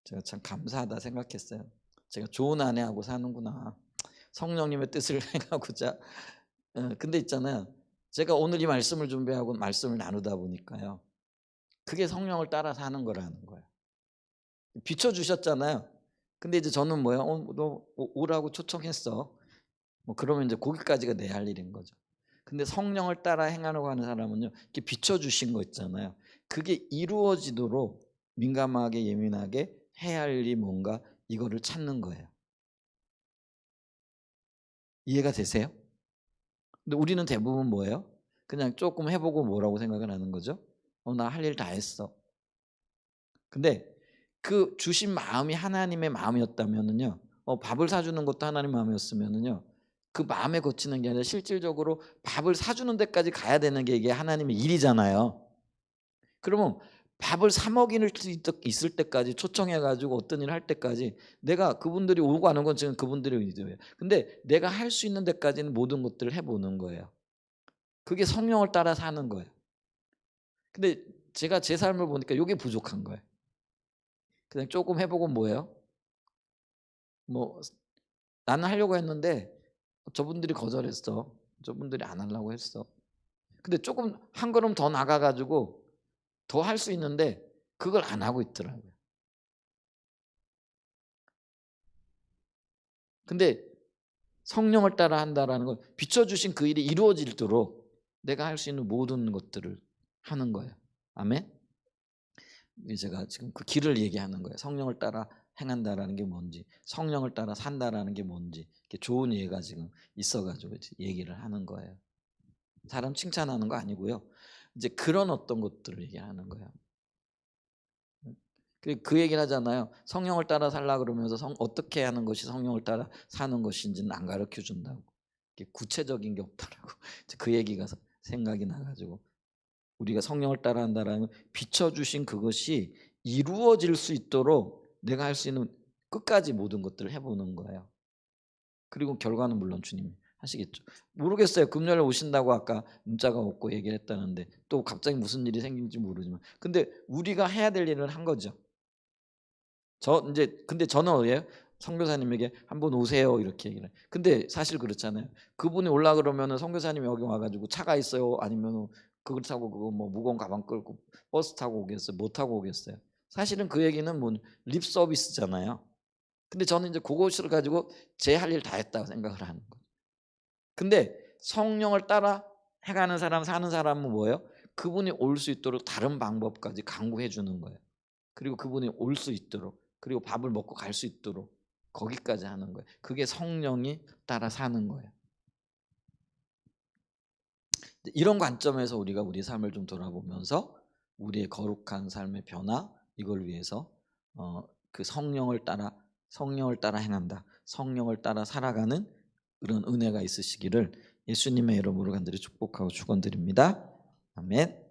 제가 참 감사하다 생각했어요. 제가 좋은 아내하고 사는구나. 성령님의 뜻을 행하고자. 근데 있잖아요. 제가 오늘 이 말씀을 준비하고 말씀을 나누다 보니까요. 그게 성령을 따라 사는 거라는 거예요. 비춰 주셨잖아요. 근데 이제 저는 뭐야? 너 오라고 초청했어. 뭐 그러면 이제 거기까지가 내 할 일인 거죠. 근데 성령을 따라 행하려고 하는 사람은요. 이렇게 비춰 주신 거 있잖아요. 그게 이루어지도록 민감하게 예민하게 해야 할 일이 뭔가 이거를 찾는 거예요. 이해가 되세요? 근데 우리는 대부분 뭐예요? 그냥 조금 해 보고 뭐라고 생각을 하는 거죠? 나 할 일 다 했어. 근데 그 주신 마음이 하나님의 마음이었다면은요. 밥을 사 주는 것도 하나님 마음이었으면은요. 그 마음에 거치는 게 아니라 실질적으로 밥을 사 주는 데까지 가야 되는 게 이게 하나님의 일이잖아요. 그러면 밥을 사 먹일 수 있을 때까지 초청해 가지고 어떤 일을 할 때까지 내가 그분들이 오고 가는 건 지금 그분들의 의도예요. 근데 내가 할 수 있는 데까지는 모든 것들을 해 보는 거예요. 그게 성령을 따라 사는 거예요. 근데 제가 제 삶을 보니까 요게 부족한 거예요. 그냥 쪼끔 해 보고 뭐예요? 뭐 나는 하려고 했는데 저분들이 거절했어. 저분들이 안 하려고 했어. 근데 쪼끔 한 걸음 더 나가 가지고 더 할 수 있는데 그걸 안 하고 있더라고요. 근데 성령을 따라 한다라는 건 비춰 주신 그 일이 이루어지도록 내가 할 수 있는 모든 것들을 하는 거예요. 아멘. 제가 지금 그 길을 얘기하는 거예요. 성령을 따라 행한다라는 게 뭔지, 성령을 따라 산다라는 게 뭔지 이렇게 좋은 예가 지금 있어 가지고 얘기를 하는 거예요. 사람 칭찬하는 거 아니고요. 이제 그런 어떤 것들을 얘기하는 거예요. 그 얘기를 하잖아요. 성령을 따라 살라 그러면서 어떻게 하는 것이 성령을 따라 사는 것인지는 안 가르쳐 준다고. 구체적인 게 없다라고. 그 얘기가 생각이 나 가지고 우리가 성령을 따라한다라는 비춰 주신 그것이 이루어질 수 있도록 내가 할 수 있는 끝까지 모든 것들을 해 보는 거예요. 그리고 결과는 물론 주님이 하시겠죠. 모르겠어요. 금요일에 오신다고 아까 문자가 왔고 얘기를 했다는데 또 갑자기 무슨 일이 생길지 모르지만 근데 우리가 해야 될 일을 한 거죠. 근데 저는 어디에요? 선교사님에게 "한번 오세요." 이렇게 얘기를 해요. 근데 사실 그렇잖아요. 그분이 올라 그러면은 선교사님이 여기 와 가지고 차가 있어요? 아니면은 그걸 타고 그거 뭐 무거운 가방 끌고 버스 타고 오겠어요? 못 타고 오겠어요? 사실은 그 얘기는 뭐 립 서비스잖아요. 근데 저는 이제 그것을 가지고 제 할 일 다 했다고 생각을 하는 거예요. 근데 성령을 따라 해가는 사람 사는 사람은 뭐예요? 그분이 올 수 있도록 다른 방법까지 강구해 주는 거예요. 그리고 그분이 올 수 있도록 그리고 밥을 먹고 갈 수 있도록 거기까지 하는 거예요. 그게 성령이 따라 사는 거예요. 이런 관점에서 우리가 우리 삶을 좀 돌아보면서 우리의 거룩한 삶의 변화 이걸 위해서 그 성령을 따라 행한다. 성령을 따라 살아가는 그런 은혜가 있으시기를 예수님의 이름으로 간절히 축복하고 축원드립니다. 아멘.